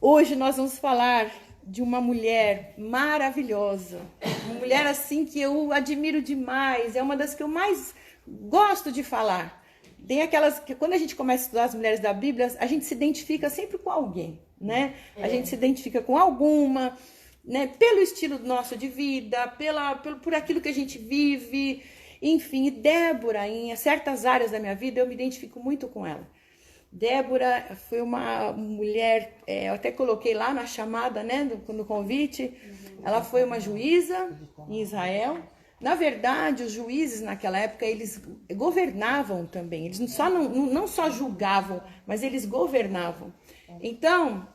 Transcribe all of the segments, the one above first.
Hoje nós vamos falar de uma mulher maravilhosa, uma mulher assim que eu admiro demais, é uma das que eu mais gosto de falar. Tem aquelas que quando a gente começa a estudar as mulheres da Bíblia, a gente se identifica sempre com alguém, né? A gente se identifica com alguma, né? Pelo estilo nosso de vida, por aquilo que a gente vive, enfim. E Débora, em certas áreas da minha vida, eu me identifico muito com ela. Débora foi uma mulher, eu até coloquei lá na chamada, né, no convite, ela foi uma juíza em Israel. Na verdade, os juízes naquela época, eles governavam também, eles não só julgavam, mas eles governavam. Então,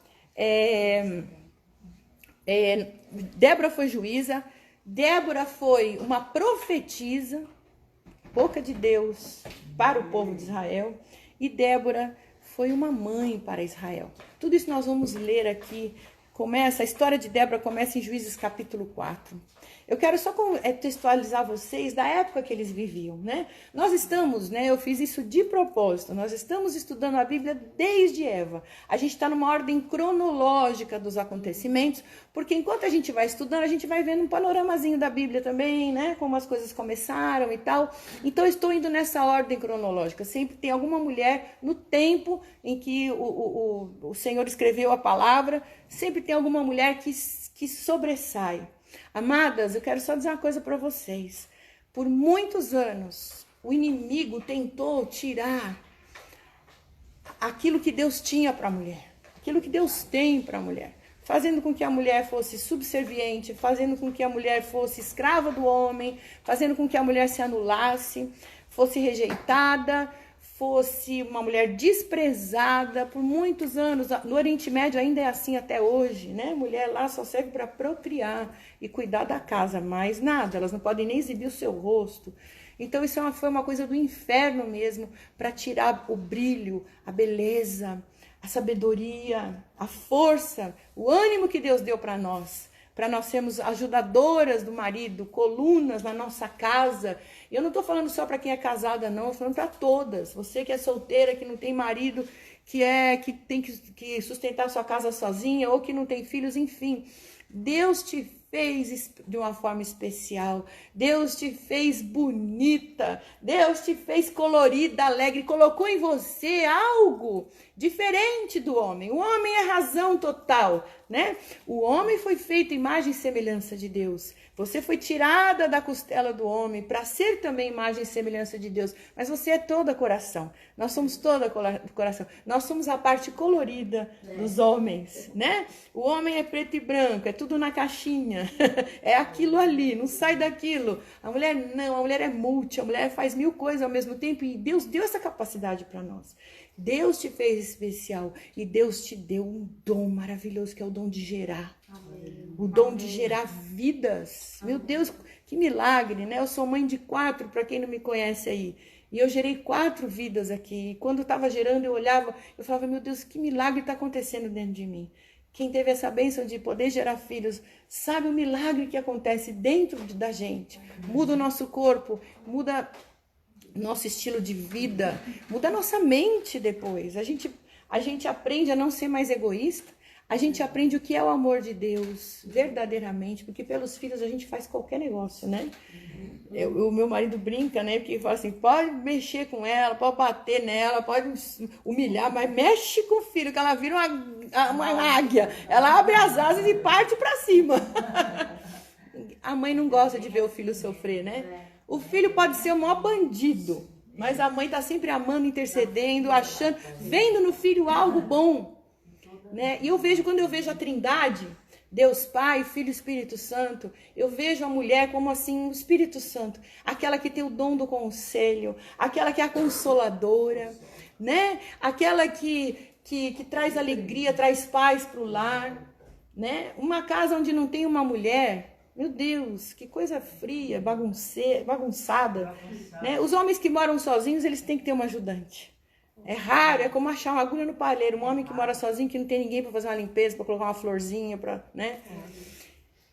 Débora foi juíza, Débora foi uma profetisa, boca de Deus para o povo de Israel, e Débora foi uma mãe para Israel. Tudo isso nós vamos ler aqui. A história de Débora começa em Juízes capítulo 4. Eu quero só contextualizar vocês da época que eles viviam, né? Nós estamos, né? Eu fiz isso de propósito. Nós estamos estudando a Bíblia desde Eva. A gente está numa ordem cronológica dos acontecimentos, porque enquanto a gente vai estudando, a gente vai vendo um panoramazinho da Bíblia também, né? Como as coisas começaram e tal. Então, eu estou indo nessa ordem cronológica. Sempre tem alguma mulher no tempo em que o Senhor escreveu a palavra, sempre tem alguma mulher que sobressai. Amadas, eu quero só dizer uma coisa para vocês. Por muitos anos, o inimigo tentou tirar aquilo que Deus tinha para a mulher, aquilo que Deus tem para a mulher, fazendo com que a mulher fosse subserviente, fazendo com que a mulher fosse escrava do homem, fazendo com que a mulher se anulasse, fosse rejeitada, fosse uma mulher desprezada por muitos anos. No Oriente Médio ainda é assim até hoje, né? Mulher lá só serve para procriar e cuidar da casa, mais nada. Elas não podem nem exibir o seu rosto. Então isso foi uma coisa do inferno mesmo, para tirar o brilho, a beleza, a sabedoria, a força, o ânimo que Deus deu para nós sermos ajudadoras do marido, colunas na nossa casa. E eu não estou falando só para quem é casada, não, eu estou falando para todas. Você que é solteira, que não tem marido, que tem que sustentar sua casa sozinha, ou que não tem filhos, enfim. Deus te fez de uma forma especial, Deus te fez bonita, Deus te fez colorida, alegre, colocou em você algo diferente do homem. O homem é razão total, né? O homem foi feito imagem e semelhança de Deus. Você foi tirada da costela do homem para ser também imagem e semelhança de Deus. Mas você é toda coração. Nós somos toda coração. Nós somos a parte colorida dos homens, né? O homem é preto e branco, é tudo na caixinha. É aquilo ali, não sai daquilo. A mulher não, a mulher é multi, a mulher faz 1000 coisas ao mesmo tempo e Deus deu essa capacidade para nós. Deus te fez especial e Deus te deu um dom maravilhoso que é o dom de gerar. Amém. O dom Amém. De gerar vidas. Amém. Meu Deus, que milagre, né? Eu sou mãe de 4, para quem não me conhece aí. E eu gerei 4 vidas aqui. E quando eu estava gerando, eu olhava, eu falava, meu Deus, que milagre está acontecendo dentro de mim. Quem teve essa bênção de poder gerar filhos, sabe o milagre que acontece dentro da gente. Muda o nosso corpo, muda nosso estilo de vida, muda a nossa mente depois. A gente aprende a não ser mais egoísta, a gente aprende o que é o amor de Deus, verdadeiramente, porque pelos filhos a gente faz qualquer negócio, né? O meu marido brinca, né? Porque fala assim, pode mexer com ela, pode bater nela, pode humilhar, mas mexe com o filho, que ela vira uma águia. Ela abre as asas e parte para cima. A mãe não gosta de ver o filho sofrer, né? O filho pode ser o maior bandido, mas a mãe tá sempre amando, intercedendo, achando, vendo no filho algo bom, né? E quando eu vejo a Trindade, Deus Pai, Filho e Espírito Santo, eu vejo a mulher como assim, o Espírito Santo, aquela que tem o dom do conselho, aquela que é a consoladora, né? Aquela que traz alegria, traz paz para o lar, né? Uma casa onde não tem uma mulher, meu Deus, que coisa fria, bagunçada, né? Os homens que moram sozinhos, eles têm que ter uma ajudante. É raro, é como achar uma agulha no palheiro. Um homem que mora sozinho, que não tem ninguém para fazer uma limpeza, para colocar uma florzinha, né?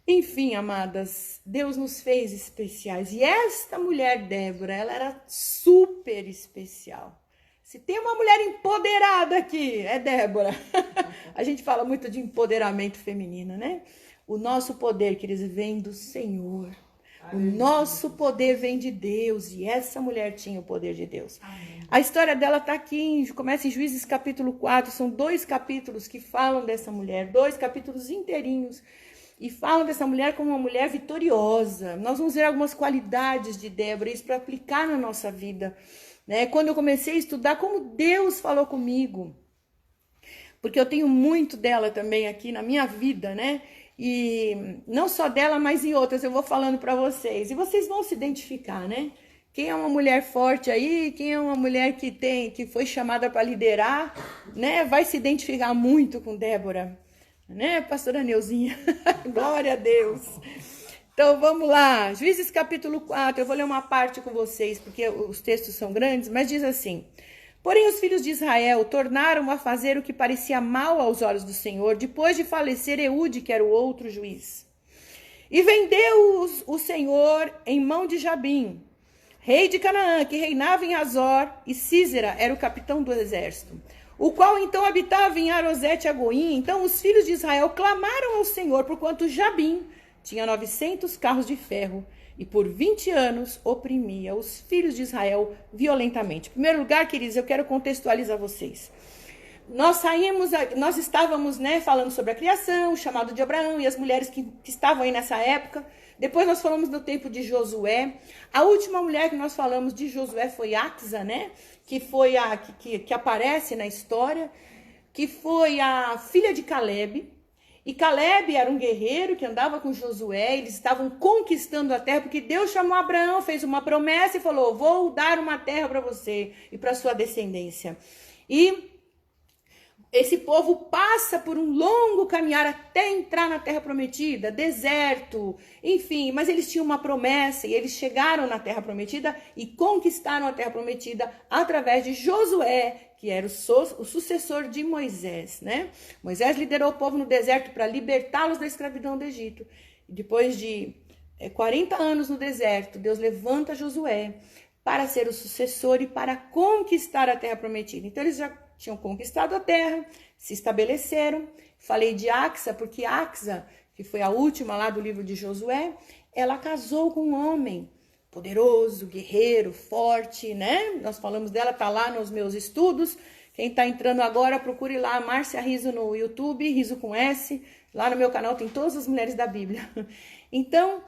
Enfim, amadas, Deus nos fez especiais. E esta mulher, Débora, ela era super especial. Se tem uma mulher empoderada aqui, é Débora. A gente fala muito de empoderamento feminino, né? O nosso poder, queridos, vem do Senhor. O nosso poder vem de Deus. E essa mulher tinha o poder de Deus. Amém. A história dela está aqui, começa em Juízes capítulo 4. São 2 capítulos que falam dessa mulher. 2 capítulos inteirinhos. E falam dessa mulher como uma mulher vitoriosa. Nós vamos ver algumas qualidades de Débora, isso para aplicar na nossa vida. Né? Quando eu comecei a estudar como Deus falou comigo. Porque eu tenho muito dela também aqui na minha vida, né? E não só dela, mas em outras eu vou falando para vocês. E vocês vão se identificar, né? Quem é uma mulher forte aí, quem é uma mulher que foi chamada para liderar, né? Vai se identificar muito com Débora, né, pastora Neuzinha? Glória a Deus. Então vamos lá, Juízes capítulo 4, eu vou ler uma parte com vocês, porque os textos são grandes, mas diz assim: porém os filhos de Israel tornaram a fazer o que parecia mal aos olhos do Senhor, depois de falecer Eude, que era o outro juiz. E vendeu-os o Senhor em mão de Jabim, rei de Canaã, que reinava em Azor, e Sísera era o capitão do exército, o qual então habitava em Arosete-Agoim. Então os filhos de Israel clamaram ao Senhor, porquanto Jabim tinha 900 carros de ferro, e por 20 anos oprimia os filhos de Israel violentamente. Em primeiro lugar, queridos, eu quero contextualizar vocês. Nós estávamos, né, falando sobre a criação, o chamado de Abraão e as mulheres que estavam aí nessa época. Depois nós falamos do tempo de Josué. A última mulher que nós falamos de Josué foi Axa, né? Que foi a que aparece na história, que foi a filha de Caleb. E Caleb era um guerreiro que andava com Josué, eles estavam conquistando a terra, porque Deus chamou Abraão, fez uma promessa e falou: vou dar uma terra para você e para sua descendência. E esse povo passa por um longo caminhar até entrar na terra prometida, deserto, enfim, mas eles tinham uma promessa e eles chegaram na terra prometida e conquistaram a terra prometida através de Josué, que era o sucessor de Moisés, né? Moisés liderou o povo no deserto para libertá-los da escravidão do Egito. E depois de 40 anos no deserto, Deus levanta Josué para ser o sucessor e para conquistar a terra prometida. Então eles já tinham conquistado a terra, se estabeleceram. Falei de Axa, porque Axa, que foi a última lá do livro de Josué, ela casou com um homem poderoso, guerreiro, forte, né? Nós falamos dela, tá lá nos meus estudos. Quem tá entrando agora, procure lá, Márcia Riso no YouTube, Riso com S. Lá no meu canal tem todas as mulheres da Bíblia. Então,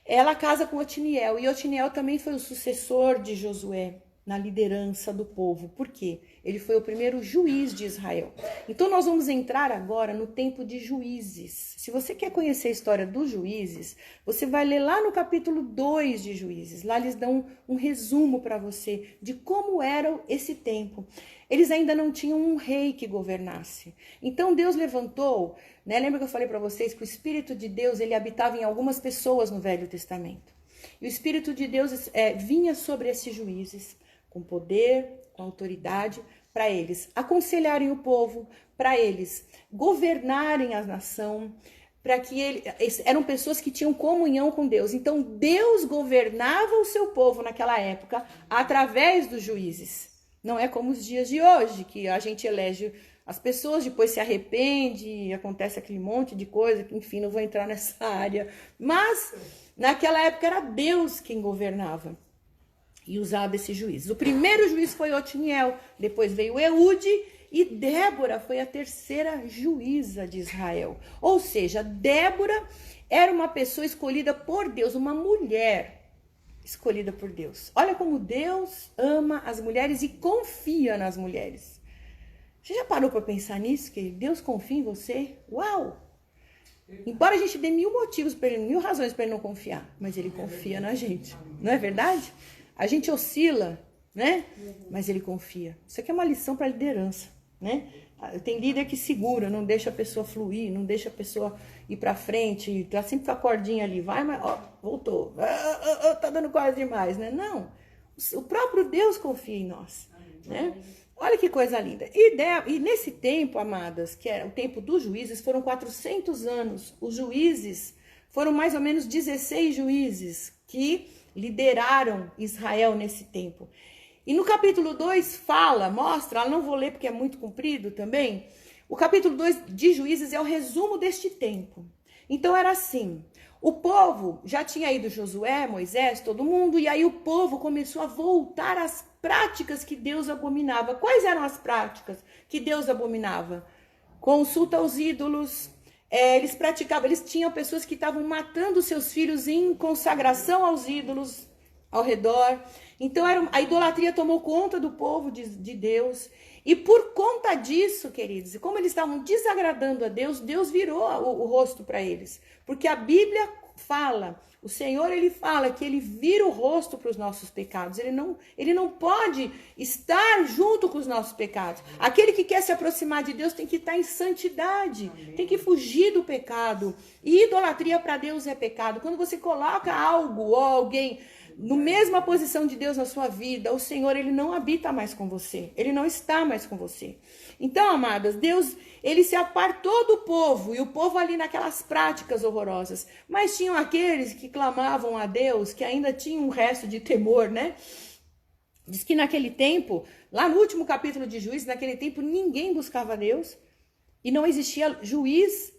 ela casa com Otiniel. E Otiniel também foi o sucessor de Josué na liderança do povo. Por quê? Ele foi o primeiro juiz de Israel. Então nós vamos entrar agora no tempo de Juízes. Se você quer conhecer a história dos juízes, você vai ler lá no capítulo 2 de Juízes. Lá eles dão um resumo para você de como era esse tempo. Eles ainda não tinham um rei que governasse. Então Deus levantou, né? Lembra que eu falei para vocês que o Espírito de Deus, ele habitava em algumas pessoas no Velho Testamento. E o Espírito de Deus vinha sobre esses juízes com poder, com autoridade, para eles aconselharem o povo, para eles governarem a nação, para que eram pessoas que tinham comunhão com Deus. Então Deus governava o seu povo naquela época através dos juízes. Não é como os dias de hoje, que a gente elege as pessoas, depois se arrepende e acontece aquele monte de coisa, que enfim, não vou entrar nessa área. Mas naquela época era Deus quem governava e usava esses juízes. O primeiro juiz foi Otiniel, depois veio Eude, e Débora foi a terceira juíza de Israel. Ou seja, Débora era uma pessoa escolhida por Deus, uma mulher escolhida por Deus. Olha como Deus ama as mulheres e confia nas mulheres. Você já parou para pensar nisso? Que Deus confia em você? Uau! Embora a gente dê mil motivos para ele, mil razões para ele não confiar, mas ele confia na gente. Não é verdade? A gente oscila, né? Mas ele confia. Isso aqui é uma lição para liderança, né? Tem líder que segura, não deixa a pessoa fluir, não deixa a pessoa ir para frente, tá sempre com a cordinha ali, vai, mas ó, voltou, tá dando quase demais, né? Não, o próprio Deus confia em nós, né? Olha que coisa linda. E nesse tempo, amadas, que era o tempo dos juízes, foram 400 anos. Os juízes foram mais ou menos 16 juízes que lideraram Israel nesse tempo. E no capítulo 2 mostra, não vou ler porque é muito comprido também, o capítulo 2 de Juízes é o resumo deste tempo. Então era assim, o povo já tinha ido Josué, Moisés, todo mundo, e aí o povo começou a voltar às práticas que Deus abominava. Quais eram as práticas que Deus abominava? Consulta aos ídolos, eles praticavam, eles tinham pessoas que estavam matando seus filhos em consagração aos ídolos ao redor. Então a idolatria tomou conta do povo de Deus. E por conta disso, queridos, como eles estavam desagradando a Deus, Deus virou o rosto para eles. Porque a Bíblia fala, o Senhor, ele fala que ele vira o rosto para os nossos pecados. Ele não pode estar junto com os nossos pecados. Aquele que quer se aproximar de Deus tem que estar em santidade, tem que fugir do pecado. E idolatria para Deus é pecado. Quando você coloca algo ou alguém na mesma posição de Deus na sua vida, o Senhor, ele não habita mais com você. Ele não está mais com você. Então, amadas, Deus, ele se apartou do povo, e o povo ali naquelas práticas horrorosas. Mas tinham aqueles que clamavam a Deus, que ainda tinham um resto de temor, né? Diz que naquele tempo, lá no último capítulo de Juízes, naquele tempo ninguém buscava Deus. E não existia juiz,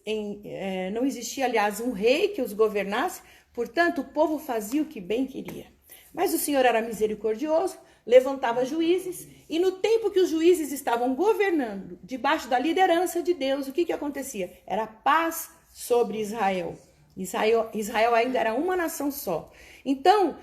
não existia, aliás, um rei que os governasse. Portanto, o povo fazia o que bem queria. Mas o Senhor era misericordioso, levantava juízes, e no tempo que os juízes estavam governando, debaixo da liderança de Deus, o que acontecia? Era paz sobre Israel. Israel ainda era uma nação só. Então,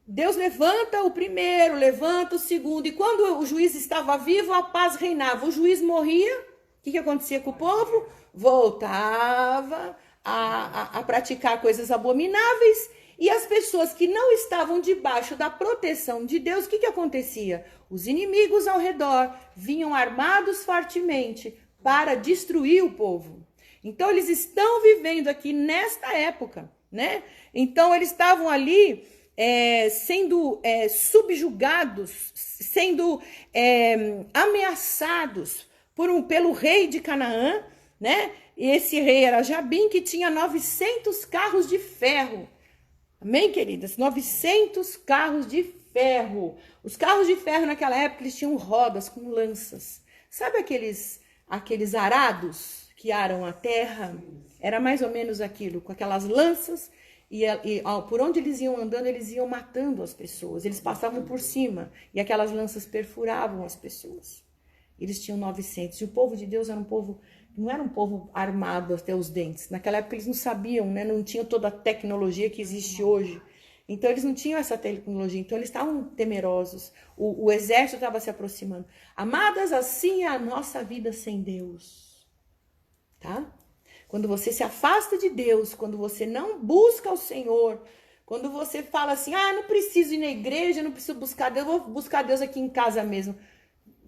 Deus levanta o primeiro, levanta o segundo, e quando o juiz estava vivo, a paz reinava. O juiz morria, o que acontecia com o povo? Voltava a praticar coisas abomináveis, e as pessoas que não estavam debaixo da proteção de Deus, o que acontecia? Os inimigos ao redor vinham armados fortemente para destruir o povo. Então eles estão vivendo aqui nesta época, né? Então eles estavam ali sendo subjugados, sendo ameaçados pelo rei de Canaã, né? E esse rei era Jabim, que tinha 900 carros de ferro. Amém, queridas? 900 carros de ferro. Os carros de ferro naquela época, eles tinham rodas com lanças. Sabe aqueles arados que aram a terra? Era mais ou menos aquilo, com aquelas lanças. E por onde eles iam andando, eles iam matando as pessoas. Eles passavam por cima e aquelas lanças perfuravam as pessoas. Eles tinham 900. E o povo de Deus era um povo... Não era um povo armado até os dentes. Naquela época eles não sabiam, né? Não tinham toda a tecnologia que existe hoje. Então eles não tinham essa tecnologia. Então eles estavam temerosos. O exército estava se aproximando. Amadas, assim é a nossa vida sem Deus. Tá? Quando você se afasta de Deus, quando você não busca o Senhor, quando você fala assim, não preciso ir na igreja, não preciso buscar Deus, vou buscar Deus aqui em casa mesmo.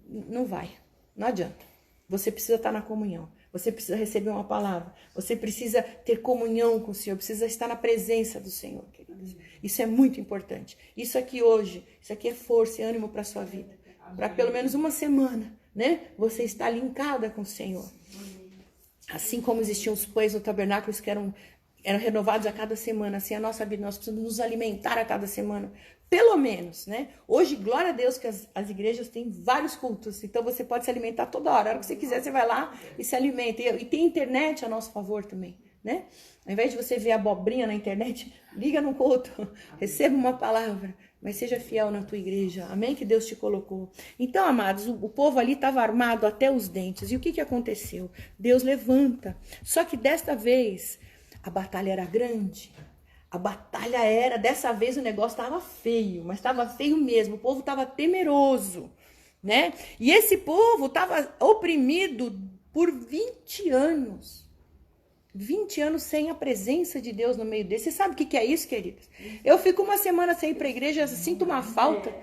Não vai, não adianta. Você precisa estar na comunhão. Você precisa receber uma palavra. Você precisa ter comunhão com o Senhor. Precisa estar na presença do Senhor, queridos. Isso é muito importante. Isso aqui hoje, isso aqui é força e ânimo para a sua vida. Para pelo menos uma semana, né? Você está linkada com o Senhor. Assim como existiam os pães no tabernáculo que eram renovados a cada semana. Assim a nossa vida, nós precisamos nos alimentar a cada semana. Pelo menos, né? Hoje, glória a Deus que as igrejas têm vários cultos. Então, você pode se alimentar toda hora. A hora que você quiser, você vai lá e se alimenta. E tem internet a nosso favor também, né? Ao invés de você ver abobrinha na internet, liga no culto. Receba uma palavra. Mas seja fiel na tua igreja. Amém? Que Deus te colocou. Então, amados, o povo ali estava armado até os dentes. E o que aconteceu? Deus levanta. Só que desta vez, a batalha era grande. A batalha dessa vez o negócio estava feio, mas estava feio mesmo, o povo estava temeroso, né? E esse povo estava oprimido por 20 anos. 20 anos sem a presença de Deus no meio deles. Você sabe o que é isso, queridos? Eu fico uma semana sem ir para a igreja, sinto uma falta.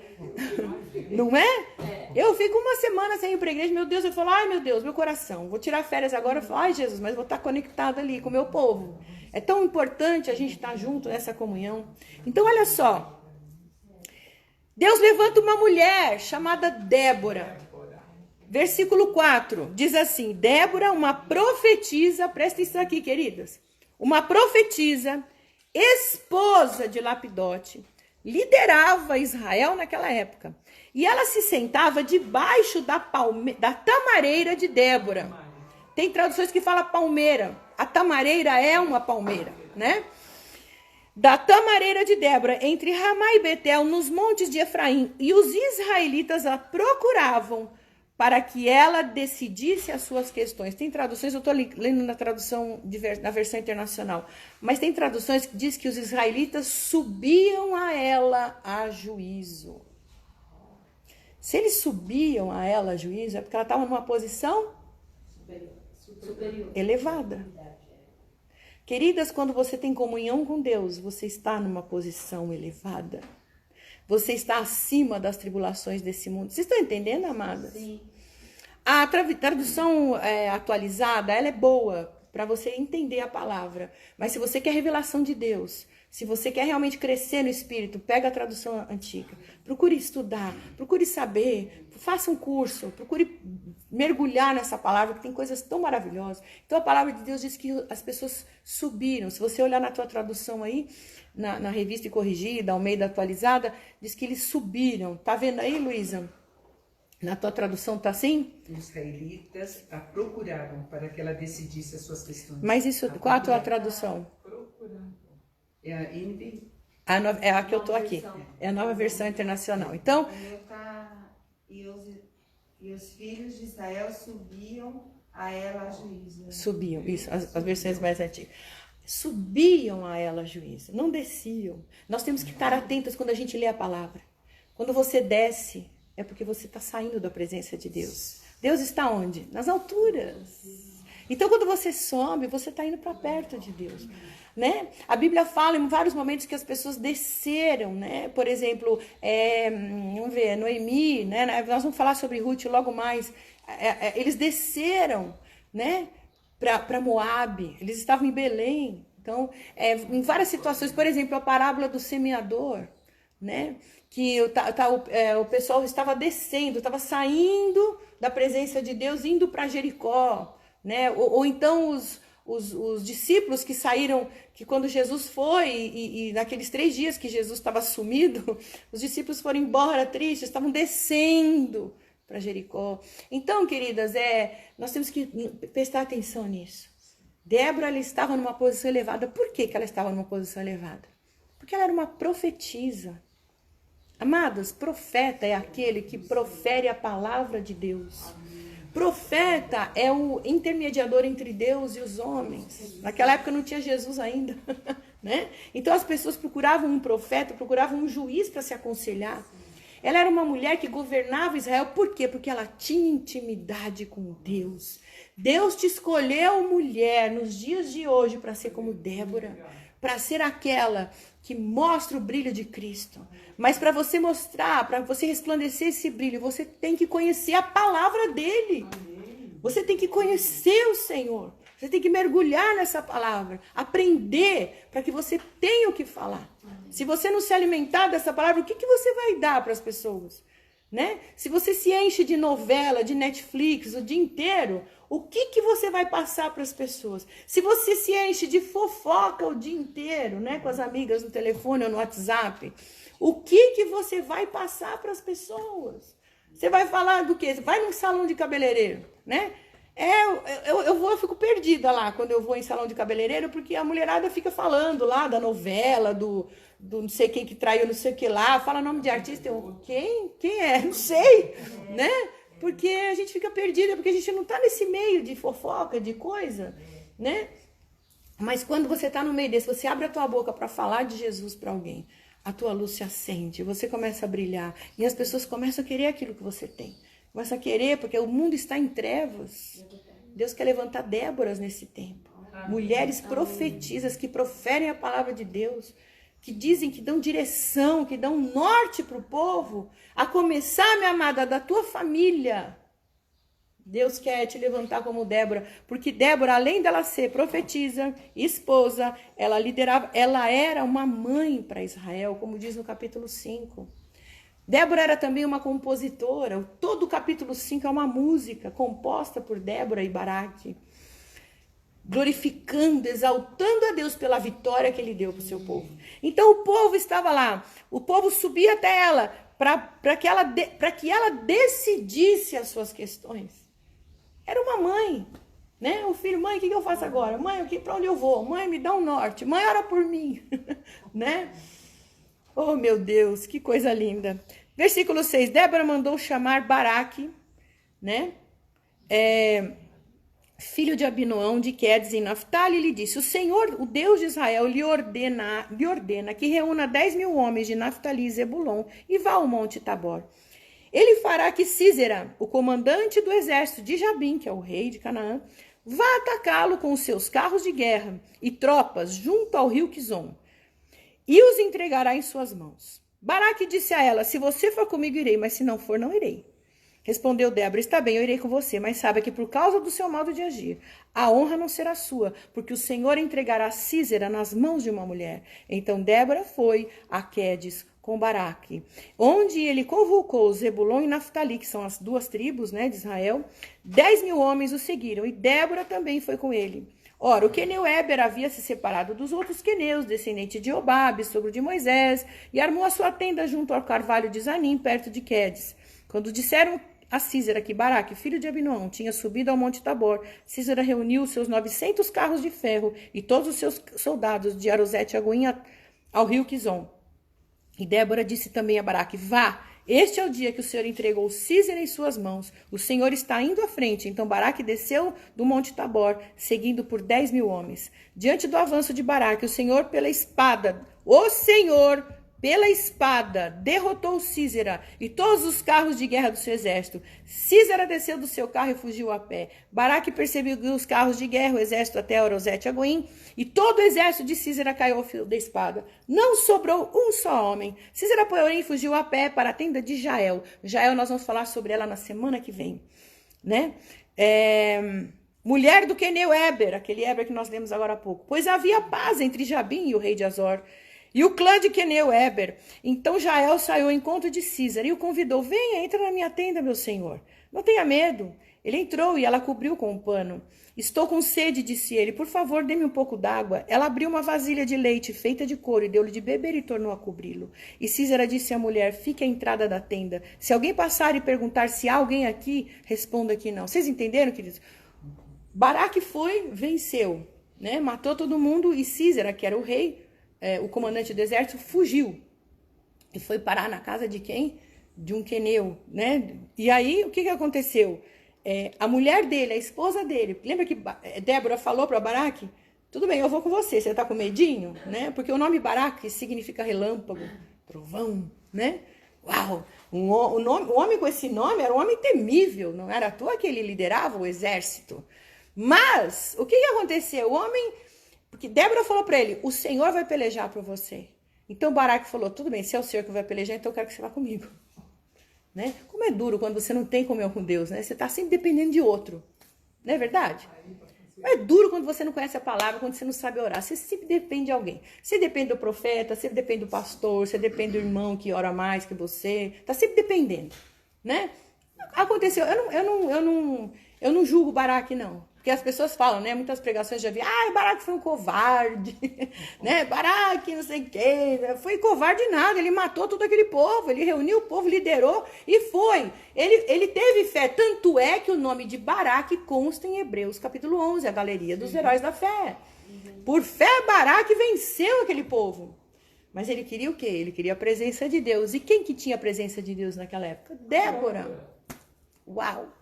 Não é? Eu fico uma semana sem ir para a igreja, meu Deus, eu falo, ai meu Deus, meu coração, vou tirar férias agora, eu falo, ai Jesus, mas vou estar conectado ali com o meu povo. É tão importante a gente estar junto nessa comunhão. Então, olha só. Deus levanta uma mulher chamada Débora. Versículo 4 diz assim: Débora, uma profetisa, presta isso aqui, queridas. Uma profetisa, esposa de Lapidote, liderava Israel naquela época. E ela se sentava debaixo da tamareira de Débora. Tem traduções que falam palmeira. A tamareira é uma palmeira, né? Da tamareira de Débora, entre Ramá e Betel, nos montes de Efraim. E os israelitas a procuravam para que ela decidisse as suas questões. Tem traduções, eu estou lendo na tradução, na versão internacional, mas tem traduções que diz que os israelitas subiam a ela a juízo. Se eles subiam a ela a juízo, é porque ela estava numa posição superior, elevada. Queridas, quando você tem comunhão com Deus, você está numa posição elevada. Você está acima das tribulações desse mundo. Vocês estão entendendo, amadas? Sim. A tradução atualizada, ela é boa para você entender a palavra. Mas se você quer revelação de Deus, se você quer realmente crescer no Espírito, pega a tradução antiga. Procure estudar, procure saber, faça um curso, procure mergulhar nessa palavra, que tem coisas tão maravilhosas. Então a palavra de Deus diz que as pessoas subiram. Se você olhar na tua tradução aí, na revista e corrigida, Almeida atualizada, diz que eles subiram. Tá vendo aí, Luísa? Na tua tradução tá assim? Os israelitas a procuraram para que ela decidisse as suas questões. Mas isso, qual a tua tradução? É a NVI. É a que eu tô aqui. É a nova versão internacional. Então, e os filhos de Israel subiam a ela a juízo. Subiam, isso, as versões mais antigas. Subiam a ela a juízo, não desciam. Nós temos que estar atentos quando a gente lê a palavra. Quando você desce, é porque você está saindo da presença de Deus. Deus está onde? Nas alturas. Então, quando você sobe, você está indo para perto de Deus. Né? A Bíblia fala em vários momentos que as pessoas desceram, né? Por exemplo, vamos ver, Noemi, né? Nós vamos falar sobre Ruth logo mais. Eles desceram, né? Para Moabe, eles estavam em Belém. Então, em várias situações, por exemplo, a parábola do semeador, né? Que o pessoal estava descendo, estava saindo da presença de Deus, indo para Jericó, né? Ou então os discípulos que saíram, que quando Jesus foi, e naqueles 3 dias que Jesus estava sumido, os discípulos foram embora tristes, estavam descendo para Jericó. Então, queridas, nós temos que prestar atenção nisso. Débora, ela estava numa posição elevada. Por que ela estava numa posição elevada? Porque ela era uma profetisa. Amadas, profeta é aquele que profere a palavra de Deus. Profeta é o intermediador entre Deus e os homens. Naquela época não tinha Jesus ainda, né? Então as pessoas procuravam um profeta, procuravam um juiz para se aconselhar. Ela era uma mulher que governava Israel. Por quê? Porque ela tinha intimidade com Deus. Deus te escolheu, mulher, nos dias de hoje para ser como Débora, para ser aquela que mostra o brilho de Cristo. Mas para você mostrar, para você resplandecer esse brilho, você tem que conhecer a palavra dele. Você tem que conhecer o Senhor. Você tem que mergulhar nessa palavra, aprender para que você tenha o que falar. Se você não se alimentar dessa palavra, o que você vai dar para as pessoas? Né? Se você se enche de novela, de Netflix o dia inteiro, o que você vai passar para as pessoas? Se você se enche de fofoca o dia inteiro, né, com as amigas no telefone ou no WhatsApp, o que você vai passar para as pessoas? Você vai falar do quê? Vai num salão de cabeleireiro, né? Eu fico perdida lá quando eu vou em salão de cabeleireiro, porque a mulherada fica falando lá da novela, do não sei quem que traiu, não sei o que lá, fala nome de artista, quem é? Não sei, né? Porque a gente fica perdida, porque a gente não tá nesse meio de fofoca, de coisa, né? Mas quando você tá no meio desse, você abre a tua boca para falar de Jesus para alguém, a tua luz se acende, você começa a brilhar, e as pessoas começam a querer aquilo que você tem. Começa a querer, porque o mundo está em trevas. Deus quer levantar Déboras nesse tempo. Mulheres profetisas que proferem a palavra de Deus, que dizem, que dão direção, que dão norte para o povo. A começar, minha amada, da tua família. Deus quer te levantar como Débora, porque Débora, além dela ser profetisa, esposa, ela liderava, ela era uma mãe para Israel, como diz no capítulo 5. Débora era também uma compositora. Todo o capítulo 5 é uma música composta por Débora e Baraque. glorificando, exaltando a Deus pela vitória que ele deu para o seu povo. Então o povo estava lá, o povo subia até ela para que ela decidisse as suas questões. Era uma mãe, né? O filho, mãe, o que eu faço agora? Mãe, para onde eu vou? Mãe, me dá um norte. Mãe, ora por mim, né? Oh, meu Deus, que coisa linda. Versículo 6, Débora mandou chamar Baraque, né? Filho de Abinoão, de Quedes em Naftali, e lhe disse, o Senhor, o Deus de Israel, lhe ordena que reúna 10.000 homens de Naftali e Zebulon e vá ao monte Tabor. Ele fará que Sísera, o comandante do exército de Jabim, que é o rei de Canaã, vá atacá-lo com os seus carros de guerra e tropas junto ao rio Quizon, e os entregará em suas mãos. Baraque disse a ela, se você for comigo, irei, mas se não for, não irei. Respondeu Débora, está bem, eu irei com você, mas saiba que por causa do seu modo de agir, a honra não será sua, porque o Senhor entregará Sísera nas mãos de uma mulher. Então Débora foi a Quedes com Baraque, onde ele convocou Zebulon e Naftali, que são as duas tribos, né, de Israel. 10.000 homens o seguiram, e Débora também foi com ele. Ora, o queneu Éber havia se separado dos outros queneus, descendente de Obabe, sogro de Moisés, e armou a sua tenda junto ao carvalho de Zanim, perto de Quedes. Quando disseram a Sísera que Baraque, filho de Abinoão, tinha subido ao monte Tabor, Sísera reuniu os seus 900 carros de ferro e todos os seus soldados de Arosete a Goim ao rio Quizon. E Débora disse também a Baraque, vá, este é o dia que o Senhor entregou Sísera em suas mãos. O Senhor está indo à frente. Então Baraque desceu do monte Tabor, seguindo por 10.000 homens. Diante do avanço de Baraque, o Senhor pela espada derrotou Sísera e todos os carros de guerra do seu exército. Sísera desceu do seu carro e fugiu a pé. Baraque perseguiu os carros de guerra, o exército até Arosete a Goim, e todo o exército de Sísera caiu ao fio da espada. Não sobrou um só homem. Sísera, porém, fugiu a pé para a tenda de Jael. Jael, nós vamos falar sobre ela na semana que vem, né? Mulher do queneu Éber, aquele Éber que nós lemos agora há pouco. Pois havia paz entre Jabim e o rei de Azor, e o clã de queneu Éber. Então Jael saiu ao encontro de Sísera e o convidou, venha, entra na minha tenda, meu senhor. Não tenha medo. Ele entrou e ela cobriu com um pano. Estou com sede, disse ele, por favor, dê-me um pouco d'água. Ela abriu uma vasilha de leite feita de couro e deu-lhe de beber e tornou a cobri-lo. E Sísera disse à mulher, fique à entrada da tenda. Se alguém passar e perguntar se há alguém aqui, responda que não. Vocês entenderam, queridos? Baraque foi, venceu, né? Matou todo mundo e Sísera, que era o rei, o comandante do exército, fugiu. E foi parar na casa de quem? De um queneu, né? E aí, o que aconteceu? A mulher dele, a esposa dele, lembra que Débora falou para Baraque? Tudo bem, eu vou com você, você tá com medinho? Né? Porque o nome Baraque significa relâmpago, trovão, né? Uau! O homem com esse nome era um homem temível, não era à toa que ele liderava o exército. Mas, o que aconteceu? O homem... Porque Débora falou para ele, o Senhor vai pelejar por você. Então Baraque falou, tudo bem, se é o Senhor que vai pelejar, então eu quero que você vá comigo. Né? Como é duro quando você não tem comunhão com Deus, né? Você está sempre dependendo de outro. Não é verdade? É duro quando você não conhece a palavra, quando você não sabe orar. Você sempre depende de alguém. Você depende do profeta, você depende do pastor, você depende do irmão que ora mais que você. Está sempre dependendo. Né? Aconteceu, eu não julgo Baraque, não. Porque as pessoas falam, né? Muitas pregações já vi, Baraque foi um covarde, né? Baraque não sei o quê. Foi covarde nada, ele matou todo aquele povo, ele reuniu o povo, liderou e foi. Ele teve fé, tanto é que o nome de Baraque consta em Hebreus, capítulo 11, a galeria dos heróis da fé. Por fé, Baraque venceu aquele povo. Mas ele queria o quê? Ele queria a presença de Deus. E quem que tinha a presença de Deus naquela época? Débora. Uau!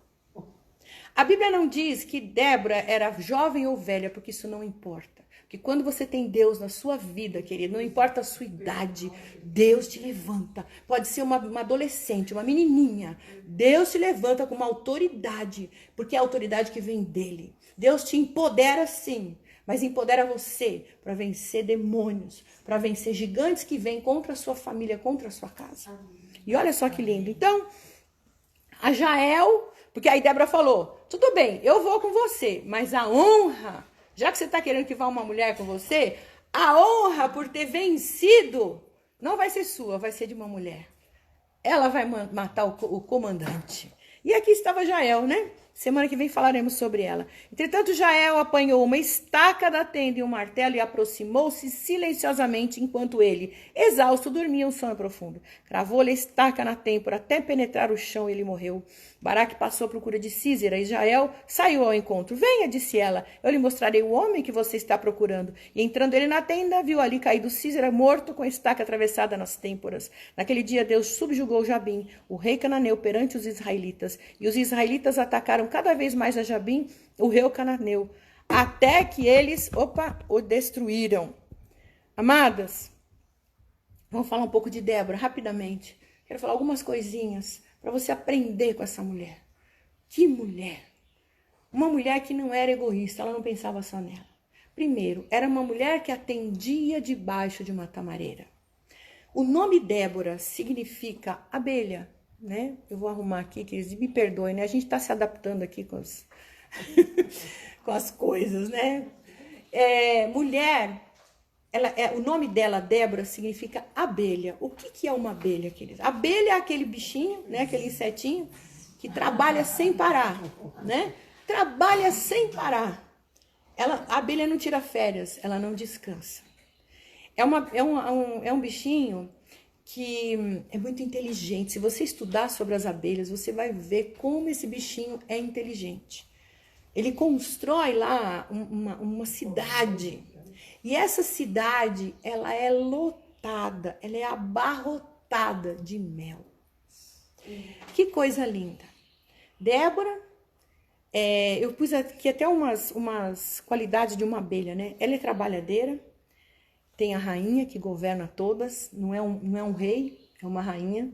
A Bíblia não diz que Débora era jovem ou velha, porque isso não importa. Porque quando você tem Deus na sua vida, querido, não importa a sua idade, Deus te levanta. Pode ser uma adolescente, uma menininha. Deus te levanta com uma autoridade, porque é a autoridade que vem dele. Deus te empodera sim, mas empodera você para vencer demônios, para vencer gigantes que vêm contra a sua família, contra a sua casa. E olha só que lindo. Então, a Jael... Porque aí Débora falou, tudo bem, eu vou com você, mas a honra, já que você está querendo que vá uma mulher com você, a honra por ter vencido não vai ser sua, vai ser de uma mulher. Ela vai matar o comandante. E aqui estava Jael, né? Semana que vem falaremos sobre ela. Entretanto, Jael apanhou uma estaca da tenda e um martelo e aproximou-se silenciosamente enquanto ele, exausto, dormia um sono profundo. Cravou-lhe a estaca na têmpora até penetrar o chão e ele morreu. Baraque passou à procura de Sísera e Jael saiu ao encontro. Venha, disse ela, eu lhe mostrarei o homem que você está procurando. E entrando ele na tenda, viu ali caído Sísera morto com a estaca atravessada nas têmporas. Naquele dia Deus subjugou Jabim, o rei cananeu, perante os israelitas. E os israelitas atacaram cada vez mais a Jabim, o rei cananeu, até que eles, o destruíram. Amadas, vamos falar um pouco de Débora, rapidamente. Quero falar algumas coisinhas para você aprender com essa mulher. Que mulher! Uma mulher que não era egoísta, ela não pensava só nela. Primeiro, era uma mulher que atendia debaixo de uma tamareira. O nome Débora significa abelha, né? Eu vou arrumar aqui, que eles me perdoem, né? A gente está se adaptando aqui com as coisas, né? Mulher, o nome dela, Débora, significa abelha. O que é uma abelha, queridos? Abelha é aquele bichinho, né? Aquele insetinho que trabalha sem parar, né? Trabalha sem parar. A abelha não tira férias, ela não descansa. É um bichinho que é muito inteligente. Se você estudar sobre as abelhas, você vai ver como esse bichinho é inteligente. Ele constrói lá uma cidade. E essa cidade, ela é lotada, ela é abarrotada de mel. Que coisa linda. Débora, eu pus aqui até umas qualidades de uma abelha, né? Ela é trabalhadeira, tem a rainha que governa todas, não é um rei, é uma rainha.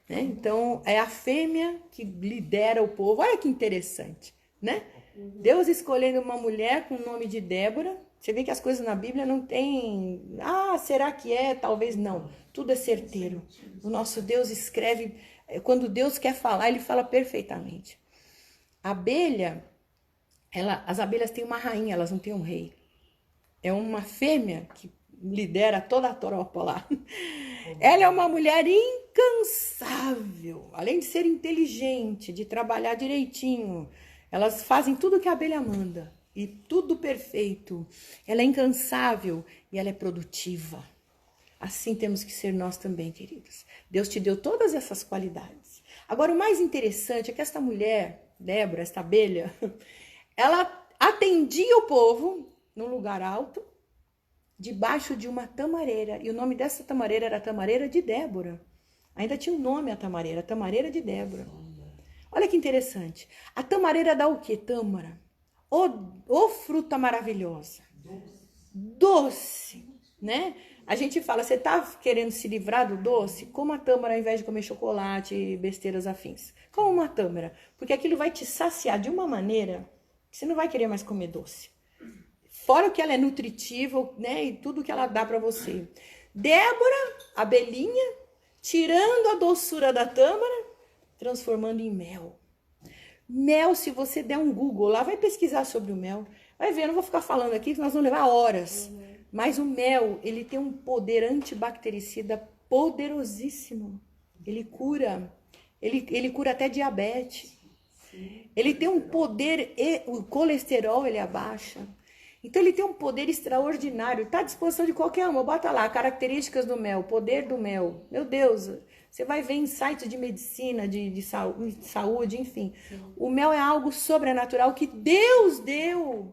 Né? Então, é a fêmea que lidera o povo. Olha que interessante, né? Deus escolhendo uma mulher com o nome de Débora. Você vê que as coisas na Bíblia não tem... será que é? Talvez não. Tudo é certeiro. O nosso Deus escreve... Quando Deus quer falar, Ele fala perfeitamente. A abelha, as abelhas têm uma rainha, elas não têm um rei. É uma fêmea que lidera toda a tropa lá. Ela é uma mulher incansável. Além de ser inteligente, de trabalhar direitinho. Elas fazem tudo que a abelha manda. E tudo perfeito. Ela é incansável e ela é produtiva. Assim temos que ser nós também, queridos. Deus te deu todas essas qualidades. Agora, o mais interessante é que esta mulher, Débora, esta abelha, ela atendia o povo num lugar alto, debaixo de uma tamareira. E o nome dessa tamareira era a Tamareira de Débora. Ainda tinha um nome a Tamareira de Débora. Olha que interessante. A tamareira dá o quê? Tâmara. Ô fruta maravilhosa. Doce, né? A gente fala, você tá querendo se livrar do doce? Coma a tâmara ao invés de comer chocolate e besteiras afins. Coma uma tâmara, porque aquilo vai te saciar de uma maneira que você não vai querer mais comer doce. Fora que ela é nutritiva, né? E tudo que ela dá para você. Débora, abelhinha, tirando a doçura da tâmara, transformando em mel. Mel, se você der um Google lá, vai pesquisar sobre o mel. Vai ver, eu não vou ficar falando aqui, que nós vamos levar horas. Mas o mel, ele tem um poder antibactericida poderosíssimo. Ele cura. Ele cura até diabetes. Ele tem um poder, o colesterol ele abaixa. Então ele tem um poder extraordinário. Está à disposição de qualquer um. Bota lá, características do mel, poder do mel. Meu Deus, você vai ver em sites de medicina, de saúde, enfim. O mel é algo sobrenatural que Deus deu,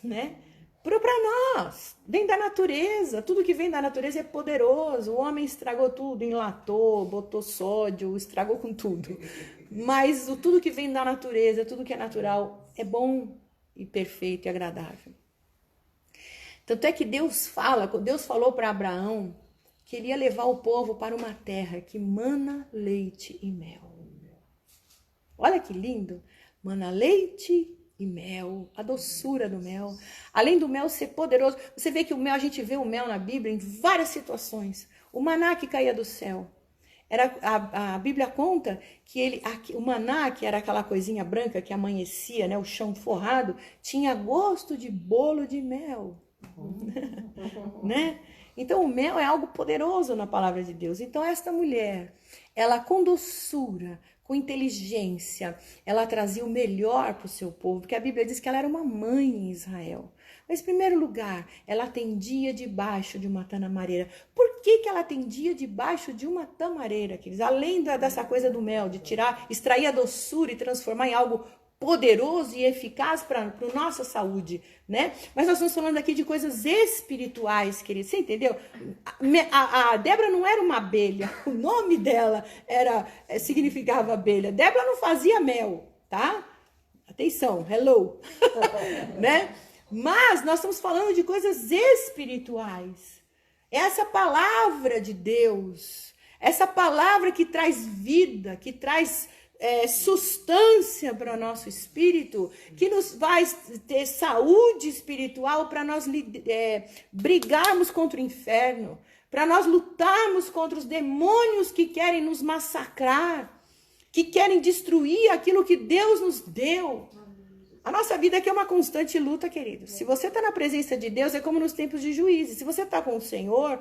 né? Para nós, vem da natureza, tudo que vem da natureza é poderoso. O homem estragou tudo, enlatou, botou sódio, estragou com tudo. Mas tudo que vem da natureza, tudo que é natural, é bom e perfeito e agradável. Tanto é que Deus falou para Abraão que ele ia levar o povo para uma terra que mana leite e mel. Olha que lindo, mana leite e mel, a doçura do mel. Além do mel ser poderoso, você vê que o mel, a gente vê o mel na Bíblia em várias situações. O maná que caía do céu. A Bíblia conta que o maná, que era aquela coisinha branca que amanhecia, né, o chão forrado, tinha gosto de bolo de mel. Né? Então o mel é algo poderoso na palavra de Deus. Então esta mulher, ela com doçura, com inteligência, ela trazia o melhor para o seu povo, porque a Bíblia diz que ela era uma mãe em Israel. Mas, em primeiro lugar, ela atendia debaixo de uma tamareira. Por que ela atendia debaixo de uma tamareira, queridos? Além dessa coisa do mel, de extrair a doçura e transformar em algo poderoso e eficaz para a nossa saúde, né? Mas nós estamos falando aqui de coisas espirituais, queridos. Você entendeu? A Débora não era uma abelha. O nome dela significava abelha. Débora não fazia mel, tá? Atenção, hello, né? Mas nós estamos falando de coisas espirituais. Essa palavra de Deus, essa palavra que traz vida, que traz substância para o nosso espírito, que nos vai ter saúde espiritual para nós brigarmos contra o inferno, para nós lutarmos contra os demônios que querem nos massacrar, que querem destruir aquilo que Deus nos deu. A nossa vida aqui é uma constante luta, querido. Se você está na presença de Deus, é como nos tempos de Juízes. Se você está com o Senhor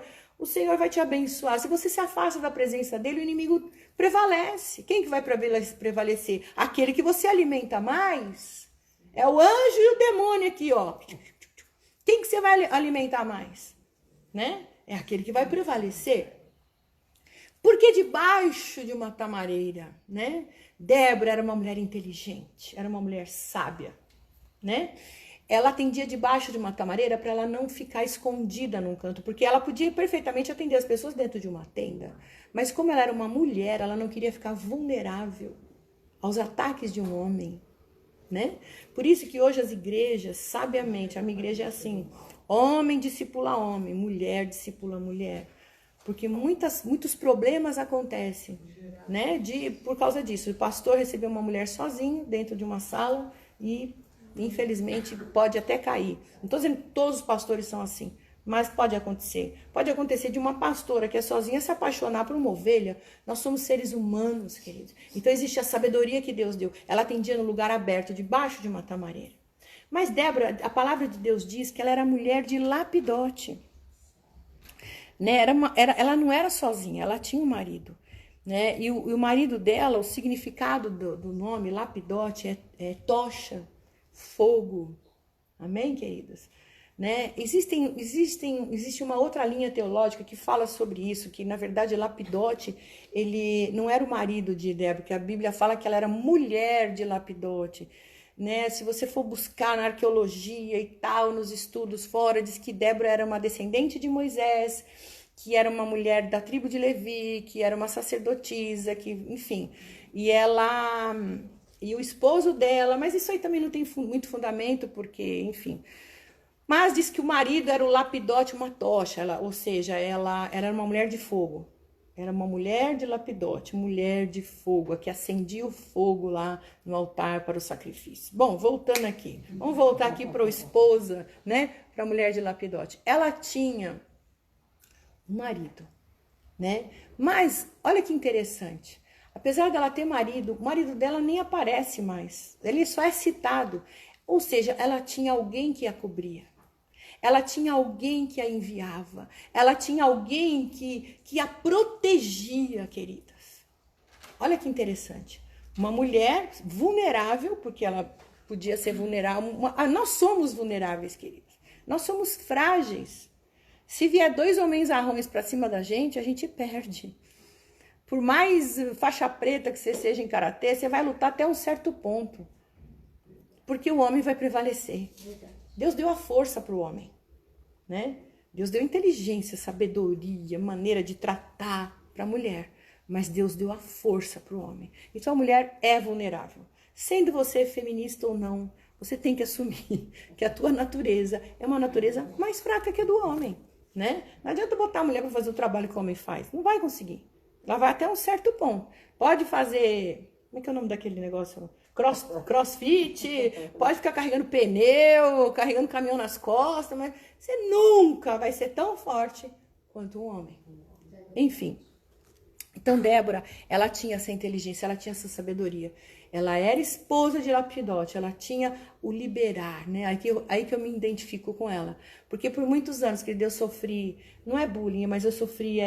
vai te abençoar. Se você se afasta da presença dele, o inimigo prevalece. Quem que vai prevalecer? Aquele que você alimenta mais. É o anjo e o demônio aqui, ó. Quem que você vai alimentar mais? Né? É aquele que vai prevalecer. Porque debaixo de uma tamareira, né? Débora era uma mulher inteligente, era uma mulher sábia, né? Ela atendia debaixo de uma tamareira para ela não ficar escondida num canto, porque ela podia perfeitamente atender as pessoas dentro de uma tenda. Mas como ela era uma mulher, ela não queria ficar vulnerável aos ataques de um homem, né? Por isso que hoje as igrejas, sabiamente, a minha igreja é assim, homem discipula homem, mulher discipula mulher. Porque muitos problemas acontecem, né? Por causa disso. O pastor recebeu uma mulher sozinho dentro de uma sala e, infelizmente, pode até cair. Não estou dizendo que todos os pastores são assim, mas pode acontecer. Pode acontecer de uma pastora que é sozinha se apaixonar por uma ovelha. Nós somos seres humanos, queridos. Então existe a sabedoria que Deus deu. Ela atendia no lugar aberto, debaixo de uma tamareira. Mas Débora, a palavra de Deus diz que ela era mulher de Lapidote. Né? Ela não era sozinha, ela tinha um marido, né? E o marido dela, o significado do nome Lapidote é tocha, fogo. Amém, queridas? Né? Existe uma outra linha teológica que fala sobre isso, que na verdade Lapidote, ele não era o marido de Débora, porque a Bíblia fala que ela era mulher de Lapidote. Né? Se você for buscar na arqueologia e tal, nos estudos fora, diz que Débora era uma descendente de Moisés, que era uma mulher da tribo de Levi, que era uma sacerdotisa, que, enfim, e o esposo dela, mas isso aí também não tem muito fundamento, porque, enfim, mas diz que o marido era o Lapidote, uma tocha, ou seja, ela era uma mulher de fogo. Era uma mulher de Lapidote, mulher de fogo, a que acendia o fogo lá no altar para o sacrifício. Bom, voltando aqui. Vamos voltar aqui para a esposa, né? Para a mulher de Lapidote. Ela tinha um marido, né? Mas, olha que interessante. Apesar dela ter marido, o marido dela nem aparece mais. Ele só é citado. Ou seja, ela tinha alguém que a cobria. Ela tinha alguém que a enviava. Ela tinha alguém que a protegia, queridas. Olha que interessante. Uma mulher vulnerável, porque ela podia ser vulnerável. Nós somos vulneráveis, queridos. Nós somos frágeis. Se vier 2 homens arrões para cima da gente, a gente perde. Por mais faixa preta que você seja em karatê, você vai lutar até um certo ponto. Porque o homem vai prevalecer. Deus deu a força para o homem, né? Deus deu inteligência, sabedoria, maneira de tratar para a mulher. Mas Deus deu a força para o homem. Então a mulher é vulnerável. Sendo você feminista ou não, você tem que assumir que a tua natureza é uma natureza mais fraca que a do homem, né? Não adianta botar a mulher para fazer o trabalho que o homem faz. Não vai conseguir. Ela vai até um certo ponto. Pode fazer... Como é que é o nome daquele negócio? Crossfit, pode ficar carregando pneu, carregando caminhão nas costas, mas você nunca vai ser tão forte quanto um homem. Enfim. Então, Débora, ela tinha essa inteligência, ela tinha essa sabedoria. Ela era esposa de Lapidote, ela tinha o liberar, né? Aí que eu me identifico com ela. Porque por muitos anos, que eu sofri, não é bullying, mas eu sofri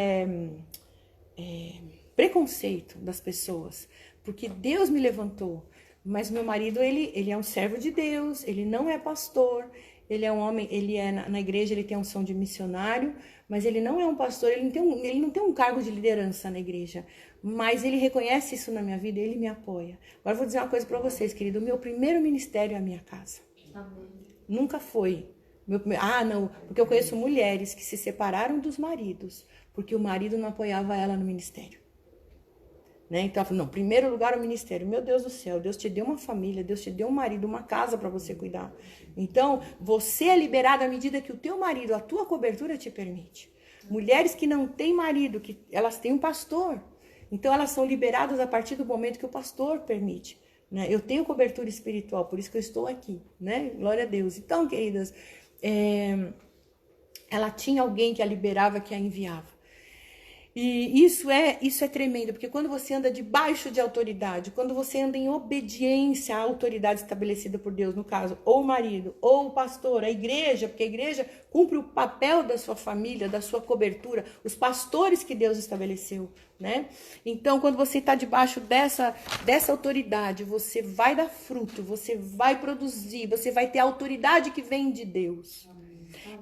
preconceito das pessoas. porque Deus me levantou. Mas meu marido, ele é um servo de Deus, ele não é pastor, ele é um homem, ele é na igreja, ele tem a unção de missionário, mas ele não é um pastor, ele não tem um cargo de liderança na igreja. Mas ele reconhece isso na minha vida e ele me apoia. Agora eu vou dizer uma coisa para vocês, querido. O meu primeiro ministério é a minha casa. Amém. Nunca foi. Não, porque eu conheço mulheres que se separaram dos maridos, porque o marido não apoiava ela no ministério. Né? Então ela falou, não, primeiro lugar o ministério. Meu Deus do céu, Deus te deu uma família, Deus te deu um marido, uma casa para você cuidar. Então, você é liberada à medida que o teu marido, a tua cobertura te permite. Mulheres que não têm marido, que elas têm um pastor. Então, elas são liberadas a partir do momento que o pastor permite. Né? Eu tenho cobertura espiritual, por isso que eu estou aqui. Né? Glória a Deus. Então, queridas, ela tinha alguém que a liberava, que a enviava. E isso é tremendo, porque quando você anda debaixo de autoridade, quando você anda em obediência à autoridade estabelecida por Deus, no caso, ou o marido, ou o pastor, a igreja, porque a igreja cumpre o papel da sua família, da sua cobertura, os pastores que Deus estabeleceu, né? Então, quando você está debaixo dessa autoridade, você vai dar fruto, você vai produzir, você vai ter a autoridade que vem de Deus.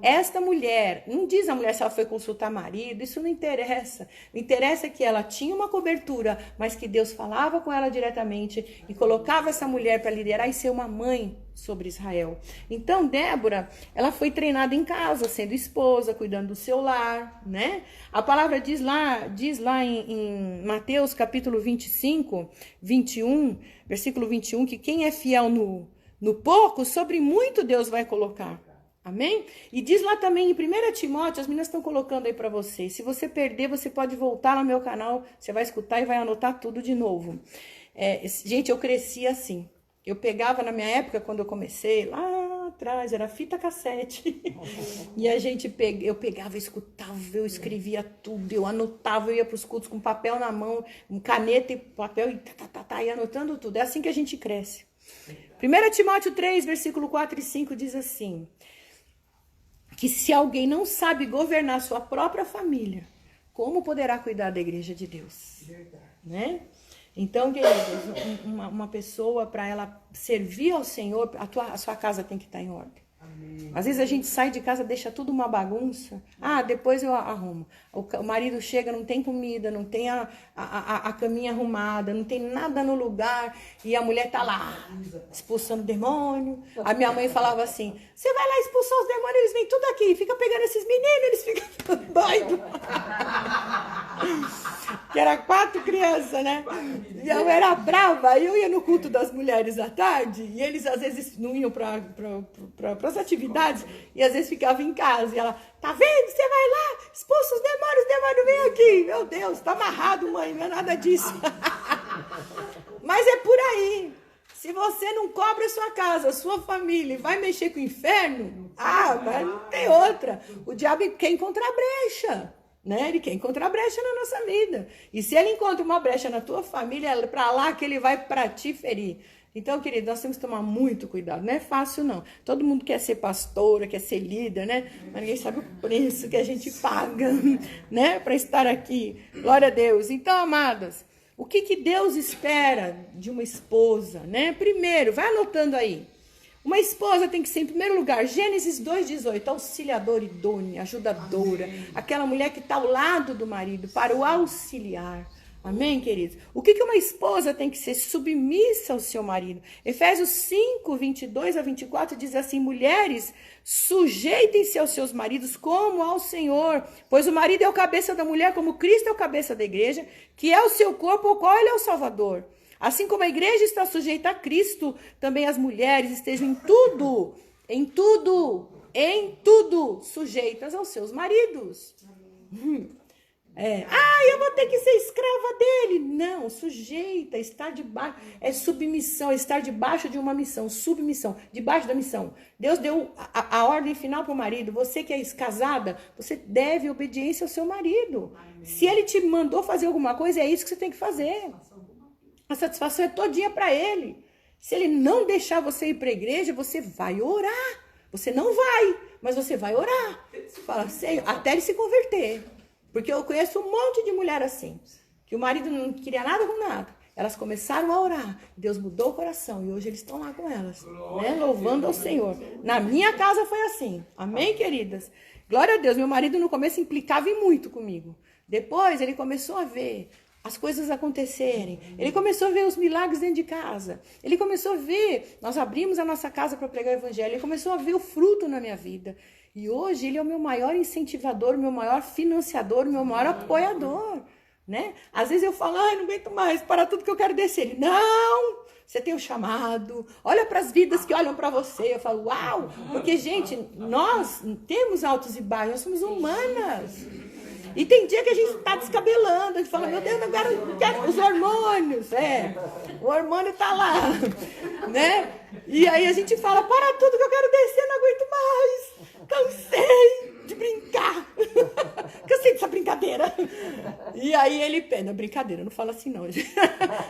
Esta mulher, não diz a mulher se ela foi consultar marido, isso não interessa. O interessa é que ela tinha uma cobertura, mas que Deus falava com ela diretamente e colocava essa mulher para liderar e ser uma mãe sobre Israel. Então, Débora, ela foi treinada em casa, sendo esposa, cuidando do seu lar, né? A palavra diz lá em Mateus capítulo 25, 21, versículo 21, que quem é fiel no pouco, sobre muito Deus vai colocar. Amém? E diz lá também em 1 Timóteo, as meninas estão colocando aí para vocês. Se você perder, você pode voltar no meu canal, você vai escutar e vai anotar tudo de novo. Gente, eu cresci assim. Eu pegava na minha época, quando eu comecei, lá atrás, era fita cassete. E eu pegava, escutava, eu escrevia tudo, eu anotava, eu ia para os cultos com papel na mão, caneta e papel e anotando tudo. É assim que a gente cresce. 1 Timóteo 3, versículo 4 e 5 diz assim: que se alguém não sabe governar sua própria família, como poderá cuidar da igreja de Deus? Verdade. Né? Então, queridos, uma pessoa, para ela servir ao Senhor, a sua casa tem que estar em ordem. Amém. Às vezes a gente sai de casa, deixa tudo uma bagunça. Depois eu arrumo. O marido chega, não tem comida, não tem a caminha arrumada, não tem nada no lugar. E a mulher tá lá, expulsando demônio. A minha mãe falava assim, você vai lá expulsar os demônios, eles vêm tudo aqui. Fica pegando esses meninos, eles ficam doidos. Que era 4 crianças, né? E eu era brava. Eu ia no culto das mulheres à tarde. E eles às vezes não iam para as atividades. E às vezes ficavam em casa. E ela, tá vendo? Você vai lá, expulsa os demônios vêm aqui. Meu Deus, tá amarrado, mãe. Não é nada disso. Mas é por aí. Se você não cobre a sua casa, a sua família, e vai mexer com o inferno, mas não tem outra. O diabo quer encontrar brecha. Né? Ele quer encontrar brecha na nossa vida. E se ele encontra uma brecha na tua família, é para lá que ele vai para te ferir. Então, querido, nós temos que tomar muito cuidado. Não é fácil, não. Todo mundo quer ser pastora, quer ser líder, né? Mas ninguém sabe o preço que a gente paga, né? Para estar aqui. Glória a Deus. Então, amadas, o que Deus espera de uma esposa, né? Primeiro, vai anotando aí. Uma esposa tem que ser, em primeiro lugar, Gênesis 2,18, auxiliadora idônea, ajudadora. Amém. Aquela mulher que está ao lado do marido, para o auxiliar. Amém, queridos? O que uma esposa tem que ser? Submissa ao seu marido. Efésios 5, 22 a 24 diz assim, mulheres, sujeitem-se aos seus maridos como ao Senhor, pois o marido é o cabeça da mulher, como Cristo é o cabeça da igreja, que é o seu corpo, ao qual ele é o Salvador. Assim como a igreja está sujeita a Cristo, também as mulheres estejam em tudo, sujeitas aos seus maridos. Eu vou ter que ser escrava dele. Não, sujeita, estar debaixo, é submissão, estar debaixo de uma missão, submissão, debaixo da missão. Deus deu a ordem final para o marido. Você que é casada, você deve obediência ao seu marido. Amém. Se ele te mandou fazer alguma coisa, é isso que você tem que fazer. A satisfação é todinha para ele. Se ele não deixar você ir para a igreja, você vai orar. Você não vai, mas você vai orar. Fala, Senhor, até ele se converter. Porque eu conheço um monte de mulher assim, que o marido não queria nada com nada. elas começaram a orar. Deus mudou o coração e hoje eles estão lá com elas, né? Louvando ao Senhor. Na minha casa foi assim. Amém, queridas? Glória a Deus. Meu marido no começo implicava em muito comigo. Depois ele começou a ver as coisas acontecerem. Ele começou a ver os milagres dentro de casa. Ele começou a ver, nós abrimos a nossa casa para pregar o evangelho. Ele começou a ver o fruto na minha vida. E hoje ele é o meu maior incentivador, o meu maior financiador, o meu maior apoiador, né? Às vezes eu falo, ai, não aguento mais, para tudo que eu quero descer. Ele, não, você tem um chamado, olha para as vidas que olham para você. Eu falo, uau, porque, gente, nós temos altos e baixos, nós somos humanas. E tem dia que a gente tá descabelando, a gente fala, meu Deus, agora eu quero os hormônios, o hormônio tá lá, né? E aí a gente fala, para tudo que eu quero descer, não aguento mais, cansei de brincar, cansei dessa brincadeira. E aí ele pede, brincadeira, não fala assim não,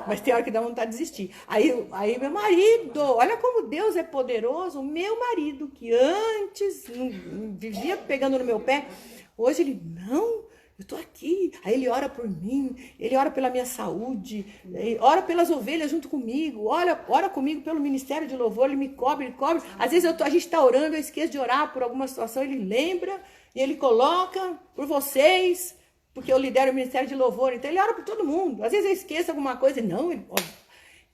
mas tem hora que dá vontade de desistir. Aí meu marido, olha como Deus é poderoso, o meu marido, que antes vivia pegando no meu pé, hoje ele, não, eu tô aqui. Aí ele ora por mim, ele ora pela minha saúde, ora pelas ovelhas junto comigo, ora comigo pelo ministério de louvor, ele me cobre, Às vezes a gente tá orando, eu esqueço de orar por alguma situação, ele lembra e ele coloca por vocês, porque eu lidero o ministério de louvor, então ele ora por todo mundo. Às vezes eu esqueço alguma coisa, não, ele pode.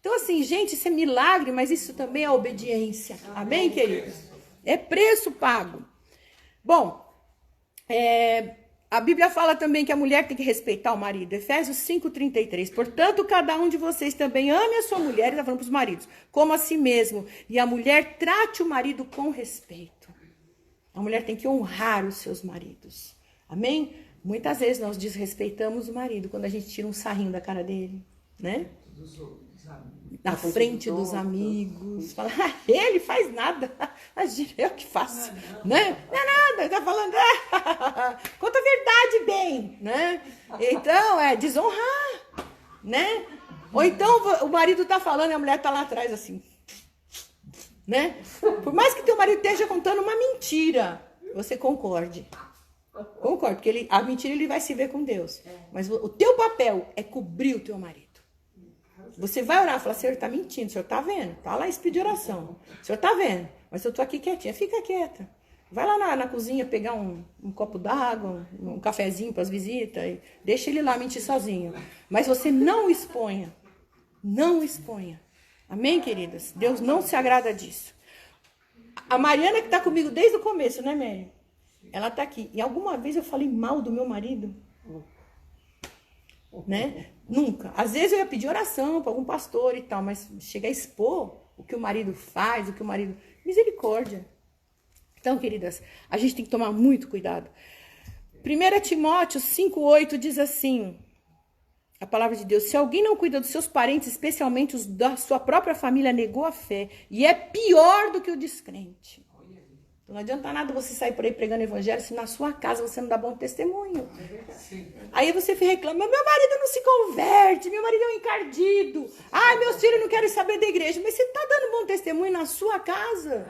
Então assim, gente, isso é milagre, mas isso também é obediência. Amém, queridos? É preço pago. Bom, a Bíblia fala também que a mulher tem que respeitar o marido. Efésios 5:33. Portanto, cada um de vocês também ame a sua mulher, ele está falando para os maridos, como a si mesmo. E a mulher trate o marido com respeito. A mulher tem que honrar os seus maridos. Amém? Muitas vezes nós desrespeitamos o marido quando a gente tira um sarrinho da cara dele, né? Na frente dos amigos, fala, ele faz nada, imagina, eu que faço, né? Não é nada, tá falando, conta a verdade bem, né? Então, é desonrar, né? Ou então o marido tá falando e a mulher tá lá atrás assim, né? Por mais que teu marido esteja contando uma mentira, você concorde. Concordo, porque a mentira ele vai se ver com Deus. Mas o teu papel é cobrir o teu marido. Você vai orar e falar, Senhor, tá mentindo, o Senhor tá vendo. Tá lá em espírito de oração. O Senhor tá vendo, mas eu tô aqui quietinha. Fica quieta. Vai lá na cozinha pegar um copo d'água, um cafezinho para as visitas. E deixa ele lá mentir sozinho. Mas você não exponha. Não exponha. Amém, queridas? Deus não se agrada disso. A Mariana que tá comigo desde o começo, né, Mary? Ela tá aqui. E alguma vez eu falei mal do meu marido? Né? Nunca. Às vezes eu ia pedir oração para algum pastor e tal, mas chegar a expor o que o marido faz, o que o marido... Misericórdia. Então, queridas, a gente tem que tomar muito cuidado. 1 Timóteo 5:8 diz assim, a palavra de Deus, se alguém não cuida dos seus parentes, especialmente os da sua própria família, negou a fé, e é pior do que o descrente. Não adianta nada você sair por aí pregando evangelho se na sua casa você não dá bom testemunho. Aí você reclama, meu marido não se converte, meu marido é um encardido. Ai, meus filhos não querem saber da igreja. Mas você está dando bom testemunho na sua casa?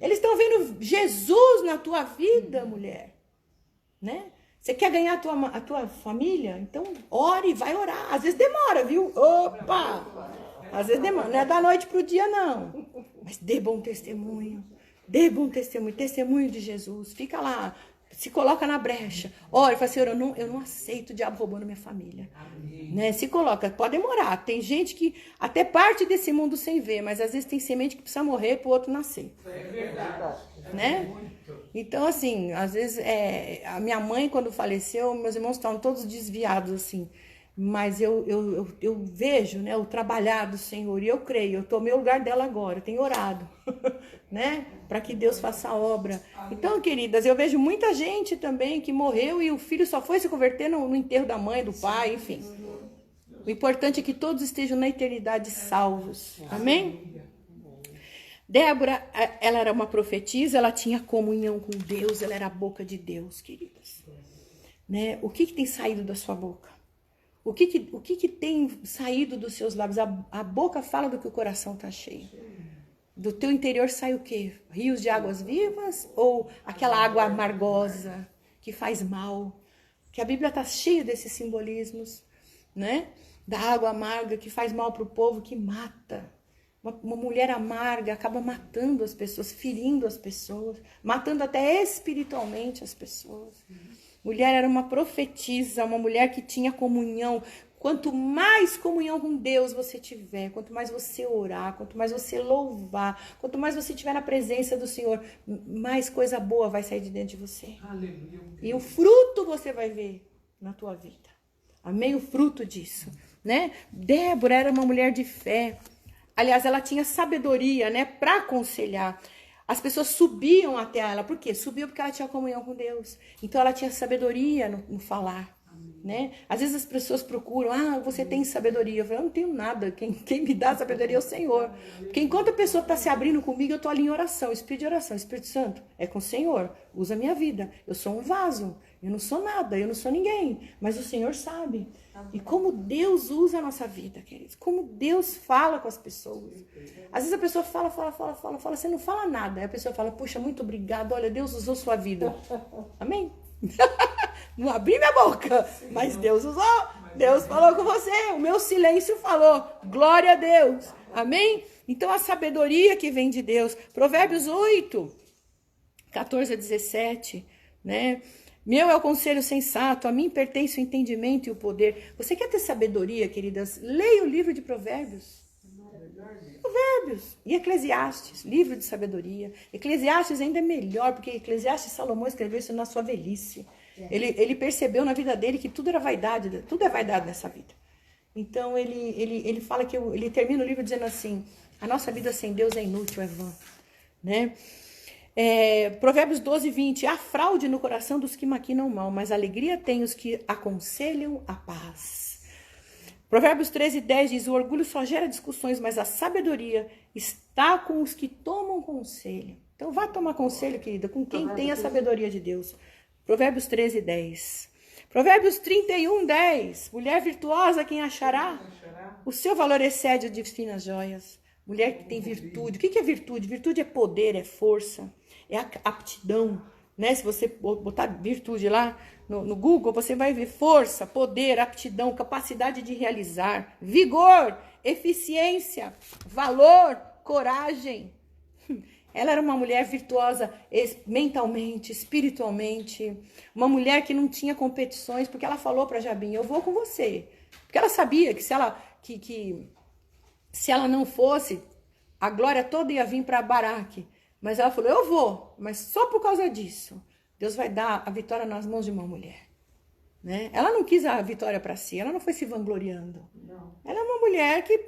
Eles estão vendo Jesus na tua vida, mulher. Né? Você quer ganhar a tua família? Então, ore, vai orar. Às vezes demora, viu? Opa! Às vezes demora. Não é da noite para o dia, não. Mas dê bom testemunho. Dê bom testemunho, testemunho de Jesus. Fica lá, se coloca na brecha. Ora, fala, Senhor, eu não aceito o diabo roubando minha família. Né? Se coloca, pode demorar. Tem gente que até parte desse mundo sem ver, mas às vezes tem semente que precisa morrer para o outro nascer. É verdade. Né? Então, assim, às vezes, a minha mãe, quando faleceu, meus irmãos estavam todos desviados, assim. Mas eu vejo, né, o trabalhar do Senhor, e eu creio, eu tomei o lugar dela agora, eu tenho orado, né, para que Deus faça a obra. Então, queridas, eu vejo muita gente também que morreu e o filho só foi se converter no enterro da mãe, do pai, enfim. O importante é que todos estejam na eternidade salvos. Amém? Débora, ela era uma profetisa, ela tinha comunhão com Deus, ela era a boca de Deus, queridas. Né? O que tem saído da sua boca? O que tem saído dos seus lábios? A boca fala do que o coração está cheio. Do teu interior sai o quê? Rios de águas vivas? Ou aquela água amargosa que faz mal? Que a Bíblia está cheia desses simbolismos, né? da água amarga que faz mal para o povo, que mata. Uma mulher amarga acaba matando as pessoas, ferindo as pessoas, matando até espiritualmente as pessoas. Mulher era uma profetisa, uma mulher que tinha comunhão. Quanto mais comunhão com Deus você tiver, quanto mais você orar, quanto mais você louvar, quanto mais você estiver na presença do Senhor, mais coisa boa vai sair de dentro de você. Aleluia. E o fruto você vai ver na tua vida. Amém? O fruto disso, né? Débora era uma mulher de fé. Aliás, ela tinha sabedoria, né, para aconselhar. As pessoas subiam até ela. Por quê? Subiam porque ela tinha comunhão com Deus. Então ela tinha sabedoria no falar. Né? Às vezes as pessoas procuram, você tem sabedoria. Eu falo, eu não tenho nada, quem me dá sabedoria é o Senhor. Porque enquanto a pessoa está se abrindo comigo, eu estou ali em oração, Espírito de oração, Espírito Santo, é com o Senhor, usa a minha vida. Eu sou um vaso, eu não sou nada, eu não sou ninguém, mas o Senhor sabe. E como Deus usa a nossa vida, queridos, como Deus fala com as pessoas. Às vezes a pessoa fala, você não fala nada. Aí a pessoa fala, puxa, muito obrigado, olha, Deus usou sua vida. Amém? Não abri minha boca, mas Deus usou, Deus falou com você, o meu silêncio falou, glória a Deus, amém? Então a sabedoria que vem de Deus, Provérbios 8, 14 a 17, né? Meu é o conselho sensato, a mim pertence o entendimento e o poder. Você quer ter sabedoria, queridas? Leia o livro de Provérbios. Provérbios e Eclesiastes, livro de sabedoria. Eclesiastes ainda é melhor, porque Eclesiastes, Salomão escreveu isso na sua velhice. Ele percebeu na vida dele que tudo era vaidade, tudo é vaidade nessa vida. Então ele fala que ele termina o livro dizendo assim: a nossa vida sem Deus é inútil, é vã, né? Provérbios 12, 20. Há fraude no coração dos que maquinam mal, mas alegria tem os que aconselham a paz. Provérbios 13, 10 diz: o orgulho só gera discussões, mas a sabedoria está com os que tomam conselho. Então vá tomar conselho, querida, com quem tem a sabedoria de Deus. Provérbios 13, 10. Provérbios 31, 10. Mulher virtuosa, quem achará? O seu valor excede o de finas joias. Mulher que tem virtude. O que é virtude? Virtude é poder, é força, é aptidão. Né? Se você botar virtude lá no Google, você vai ver força, poder, aptidão, capacidade de realizar, vigor, eficiência, valor, coragem. Ela era uma mulher virtuosa mentalmente, espiritualmente, uma mulher que não tinha competições, porque ela falou para Jabim, eu vou com você. Porque ela sabia que se ela não fosse, a glória toda ia vir para Baraque. Mas ela falou, eu vou, mas só por causa disso, Deus vai dar a vitória nas mãos de uma mulher. Né? Ela não quis a vitória para si, ela não foi se vangloriando. Não. Ela é uma mulher que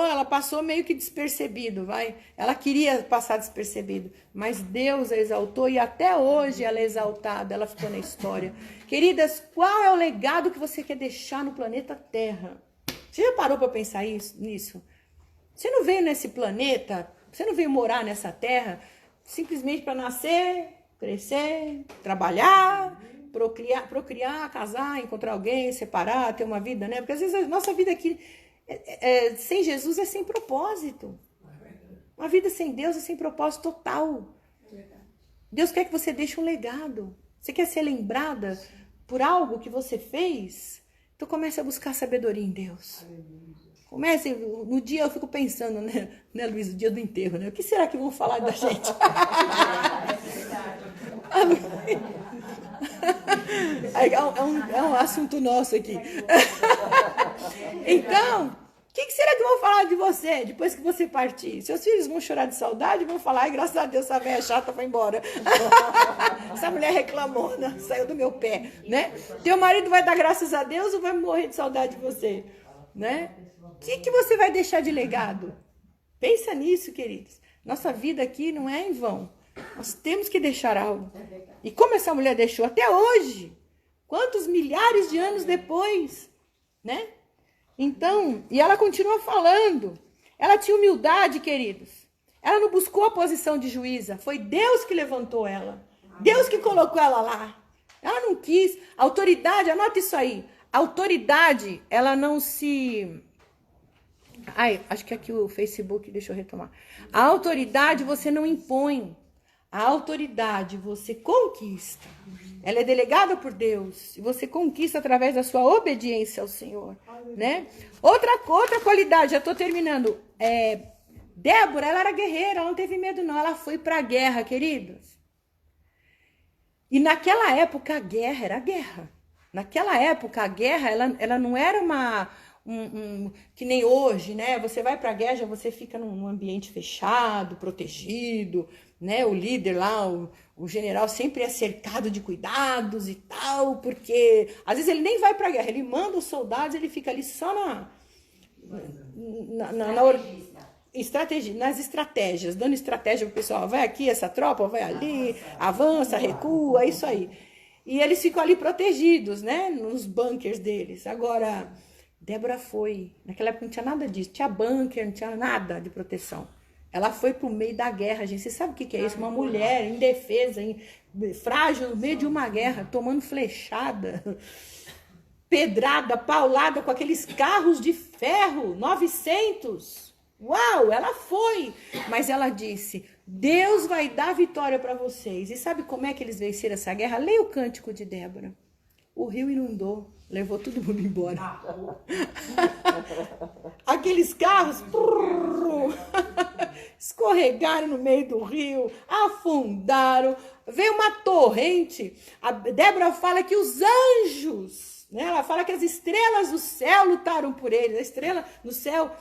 ela passou meio que despercebido, vai. Ela queria passar despercebido, mas Deus a exaltou e até hoje ela é exaltada, ela ficou na história. Queridas, qual é o legado que você quer deixar no planeta Terra? Você já parou para pensar nisso? Você não veio nesse planeta, você não veio morar nessa terra simplesmente para nascer, crescer, trabalhar, procriar, casar, encontrar alguém, separar, ter uma vida, né? Porque às vezes a nossa vida aqui sem Jesus é sem propósito. Uma vida sem Deus é sem propósito total. Deus quer que você deixe um legado. Você quer ser lembrada por algo que você fez? Então comece a buscar sabedoria em Deus. Comece, no dia eu fico pensando, né, Luiz, o dia do enterro, né? O que será que vão falar da gente? É um assunto nosso aqui. Então, o que será que vão falar de você depois que você partir? Seus filhos vão chorar de saudade e vão falar, ai, graças a Deus, essa velha chata foi embora. Essa mulher reclamona, saiu do meu pé, né? Teu marido vai dar graças a Deus ou vai morrer de saudade de você, né? O que você vai deixar de legado? Pensa nisso, queridos. Nossa vida aqui não é em vão. Nós temos que deixar algo. E como essa mulher deixou até hoje? Quantos milhares de anos depois? Né? Então, e ela continua falando. Ela tinha humildade, queridos. Ela não buscou a posição de juíza. Foi Deus que levantou ela. Deus que colocou ela lá. Ela não quis. A autoridade, anota isso aí. A autoridade, ela não se... Ai, acho que aqui o Facebook, deixa eu retomar. A autoridade você não impõe. A autoridade você conquista. Ela é delegada por Deus. E você conquista através da sua obediência ao Senhor. Né? Outra qualidade, já estou terminando. Débora, ela era guerreira, ela não teve medo não. Ela foi para a guerra, queridos. E naquela época a guerra era guerra. Naquela época a guerra, ela não era que nem hoje, né? Você vai pra guerra, você fica num ambiente fechado, protegido, né? O líder lá, o general sempre é cercado de cuidados e tal, porque às vezes ele nem vai pra guerra, ele manda os soldados, ele fica ali só nas estratégias, dando estratégia pro pessoal, vai aqui essa tropa, vai ali, avança, recua, é isso aí. E eles ficam ali protegidos, né? Nos bunkers deles. Agora, Débora foi. Naquela época não tinha nada disso. Tinha bunker, não tinha nada de proteção. Ela foi pro meio da guerra, gente. Você sabe o que é isso? Uma mulher indefesa, frágil, no meio de uma guerra, tomando flechada, pedrada, paulada com aqueles carros de ferro, 900. Uau, ela foi. Mas ela disse, Deus vai dar vitória para vocês. E sabe como é que eles venceram essa guerra? Leia o cântico de Débora. O rio inundou, levou todo mundo embora. Aqueles carros escorregaram no meio do rio, afundaram, veio uma torrente. A Débora fala que os anjos, né? Ela fala que as estrelas do céu lutaram por eles. A estrela do céu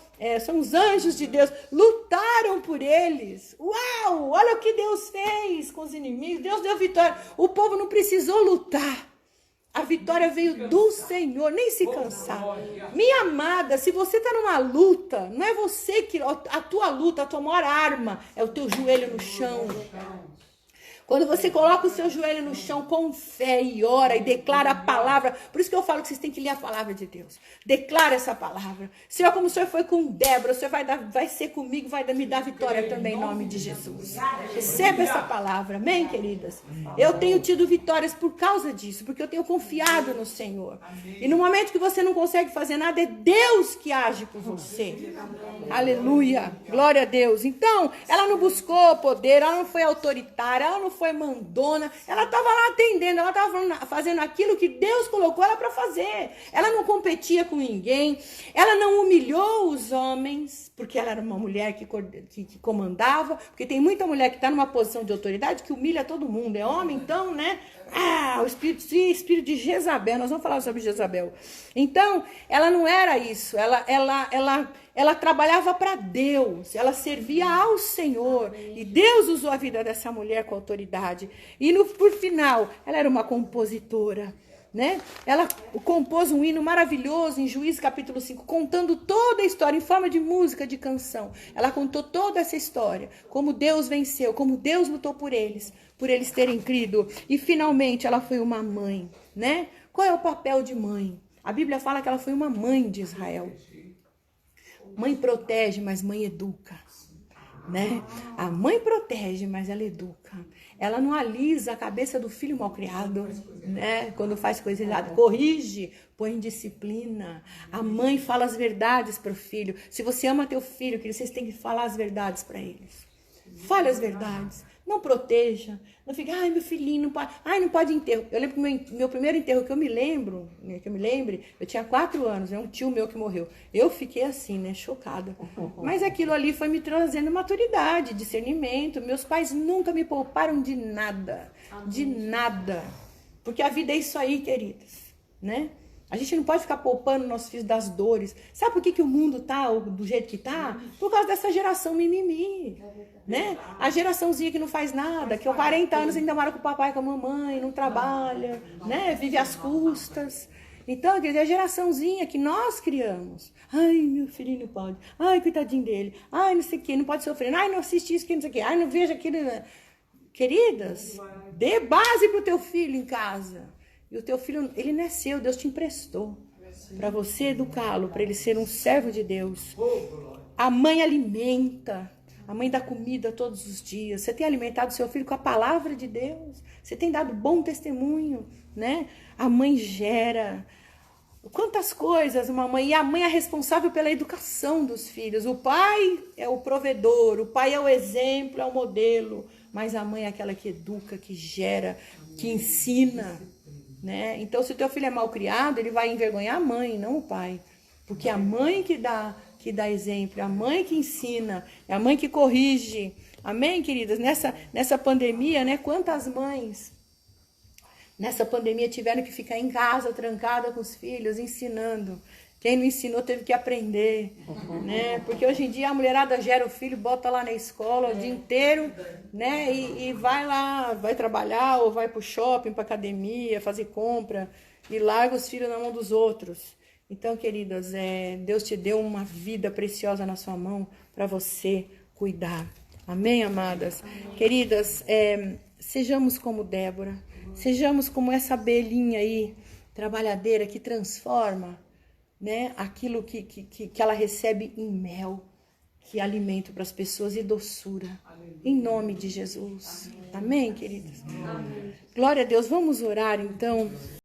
são os anjos de Deus, lutaram por eles. Uau! Olha o que Deus fez com os inimigos. Deus deu vitória. O povo não precisou lutar. A vitória veio do Senhor, nem se cansar. Minha amada, se você está numa luta, não é você que... A tua luta, a tua maior arma é o teu joelho no chão. Quando você coloca o seu joelho no chão com fé e ora e declara a palavra. Por isso que eu falo que vocês têm que ler a palavra de Deus. Declara essa palavra. Senhor, como o Senhor foi com Débora, o Senhor vai ser comigo, vai me dar vitória também em nome de Jesus. Receba essa palavra. Amém, queridas? Eu tenho tido vitórias por causa disso, porque eu tenho confiado no Senhor. E no momento que você não consegue fazer nada, é Deus que age por você. Aleluia. Glória a Deus. Então, ela não buscou poder, ela não foi autoritária, ela não foi mandona, ela estava lá atendendo, ela estava fazendo aquilo que Deus colocou ela para fazer. Ela não competia com ninguém, ela não humilhou os homens, porque ela era uma mulher que comandava, porque tem muita mulher que está numa posição de autoridade que humilha todo mundo, é homem, então, né? O espírito de Jezabel, nós vamos falar sobre Jezabel. Então, ela não era isso, ela trabalhava para Deus, ela servia ao Senhor. E Deus usou a vida dessa mulher com autoridade. E por final, ela era uma compositora, né? Ela compôs um hino maravilhoso em Juízes capítulo 5, contando toda a história em forma de música, de canção. Ela contou toda essa história, como Deus venceu, como Deus lutou por eles terem crido. E finalmente ela foi uma mãe, né? Qual é o papel de mãe? A Bíblia fala que ela foi uma mãe de Israel. Mãe protege, mas mãe educa, né? A mãe protege, mas ela educa. Ela não alisa a cabeça do filho malcriado, né? Quando faz coisa errada, corrige, põe em disciplina. A mãe fala as verdades para o filho. Se você ama teu filho, que vocês têm que falar as verdades para eles. Fale as verdades. Não proteja, não fique, meu filhinho, não pode, não pode enterro. Eu lembro que meu primeiro enterro que eu me lembre, eu tinha 4 anos, um tio meu que morreu. Eu fiquei assim, né, chocada. Mas aquilo ali foi me trazendo maturidade, discernimento. Meus pais nunca me pouparam de nada, de nada. Porque a vida é isso aí, queridas, né? A gente não pode ficar poupando nossos filhos das dores. Sabe por que o mundo tá do jeito que tá? Por causa dessa geração mimimi, né? A geraçãozinha que não faz nada, que aos 40 anos ainda mora com o papai e com a mamãe, não trabalha, né? Vive às custas. Então, quer dizer, a geraçãozinha que nós criamos. Meu filhinho não pode. Coitadinho dele. Não sei o que, não pode sofrer. Não assiste isso, que não sei o que. Não veja aquilo. Queridas, dê base pro teu filho em casa. E o teu filho, ele não é seu, Deus te emprestou para você educá-lo, para ele ser um servo de Deus. A mãe alimenta, a mãe dá comida todos os dias. Você tem alimentado seu filho com a palavra de Deus? Você tem dado bom testemunho, né? A mãe gera. Quantas coisas uma mãe... E a mãe é responsável pela educação dos filhos. O pai é o provedor, o pai é o exemplo, é o modelo. mas a mãe é aquela que educa, que gera, que ensina, né? Então, se o teu filho é mal criado, ele vai envergonhar a mãe, não o pai. Porque é a mãe que dá exemplo, é a mãe que ensina, é a mãe que corrige. Amém, queridas? Nessa pandemia, né? Quantas mães nessa pandemia tiveram que ficar em casa, trancada com os filhos, ensinando. Quem não ensinou teve que aprender, né? Porque hoje em dia a mulherada gera o filho, bota lá na escola o dia inteiro, né? E vai lá, vai trabalhar ou vai pro shopping, pra academia, fazer compra e larga os filhos na mão dos outros. Então, queridas, Deus te deu uma vida preciosa na sua mão para você cuidar. Amém, amadas? Amém. Queridas, sejamos como Débora, sejamos como essa abelhinha aí, trabalhadeira, que transforma, né, aquilo que ela recebe em mel, que é alimento para as pessoas e doçura. Em nome de Jesus. Amém, queridas? Amém. Glória a Deus. Vamos orar, então.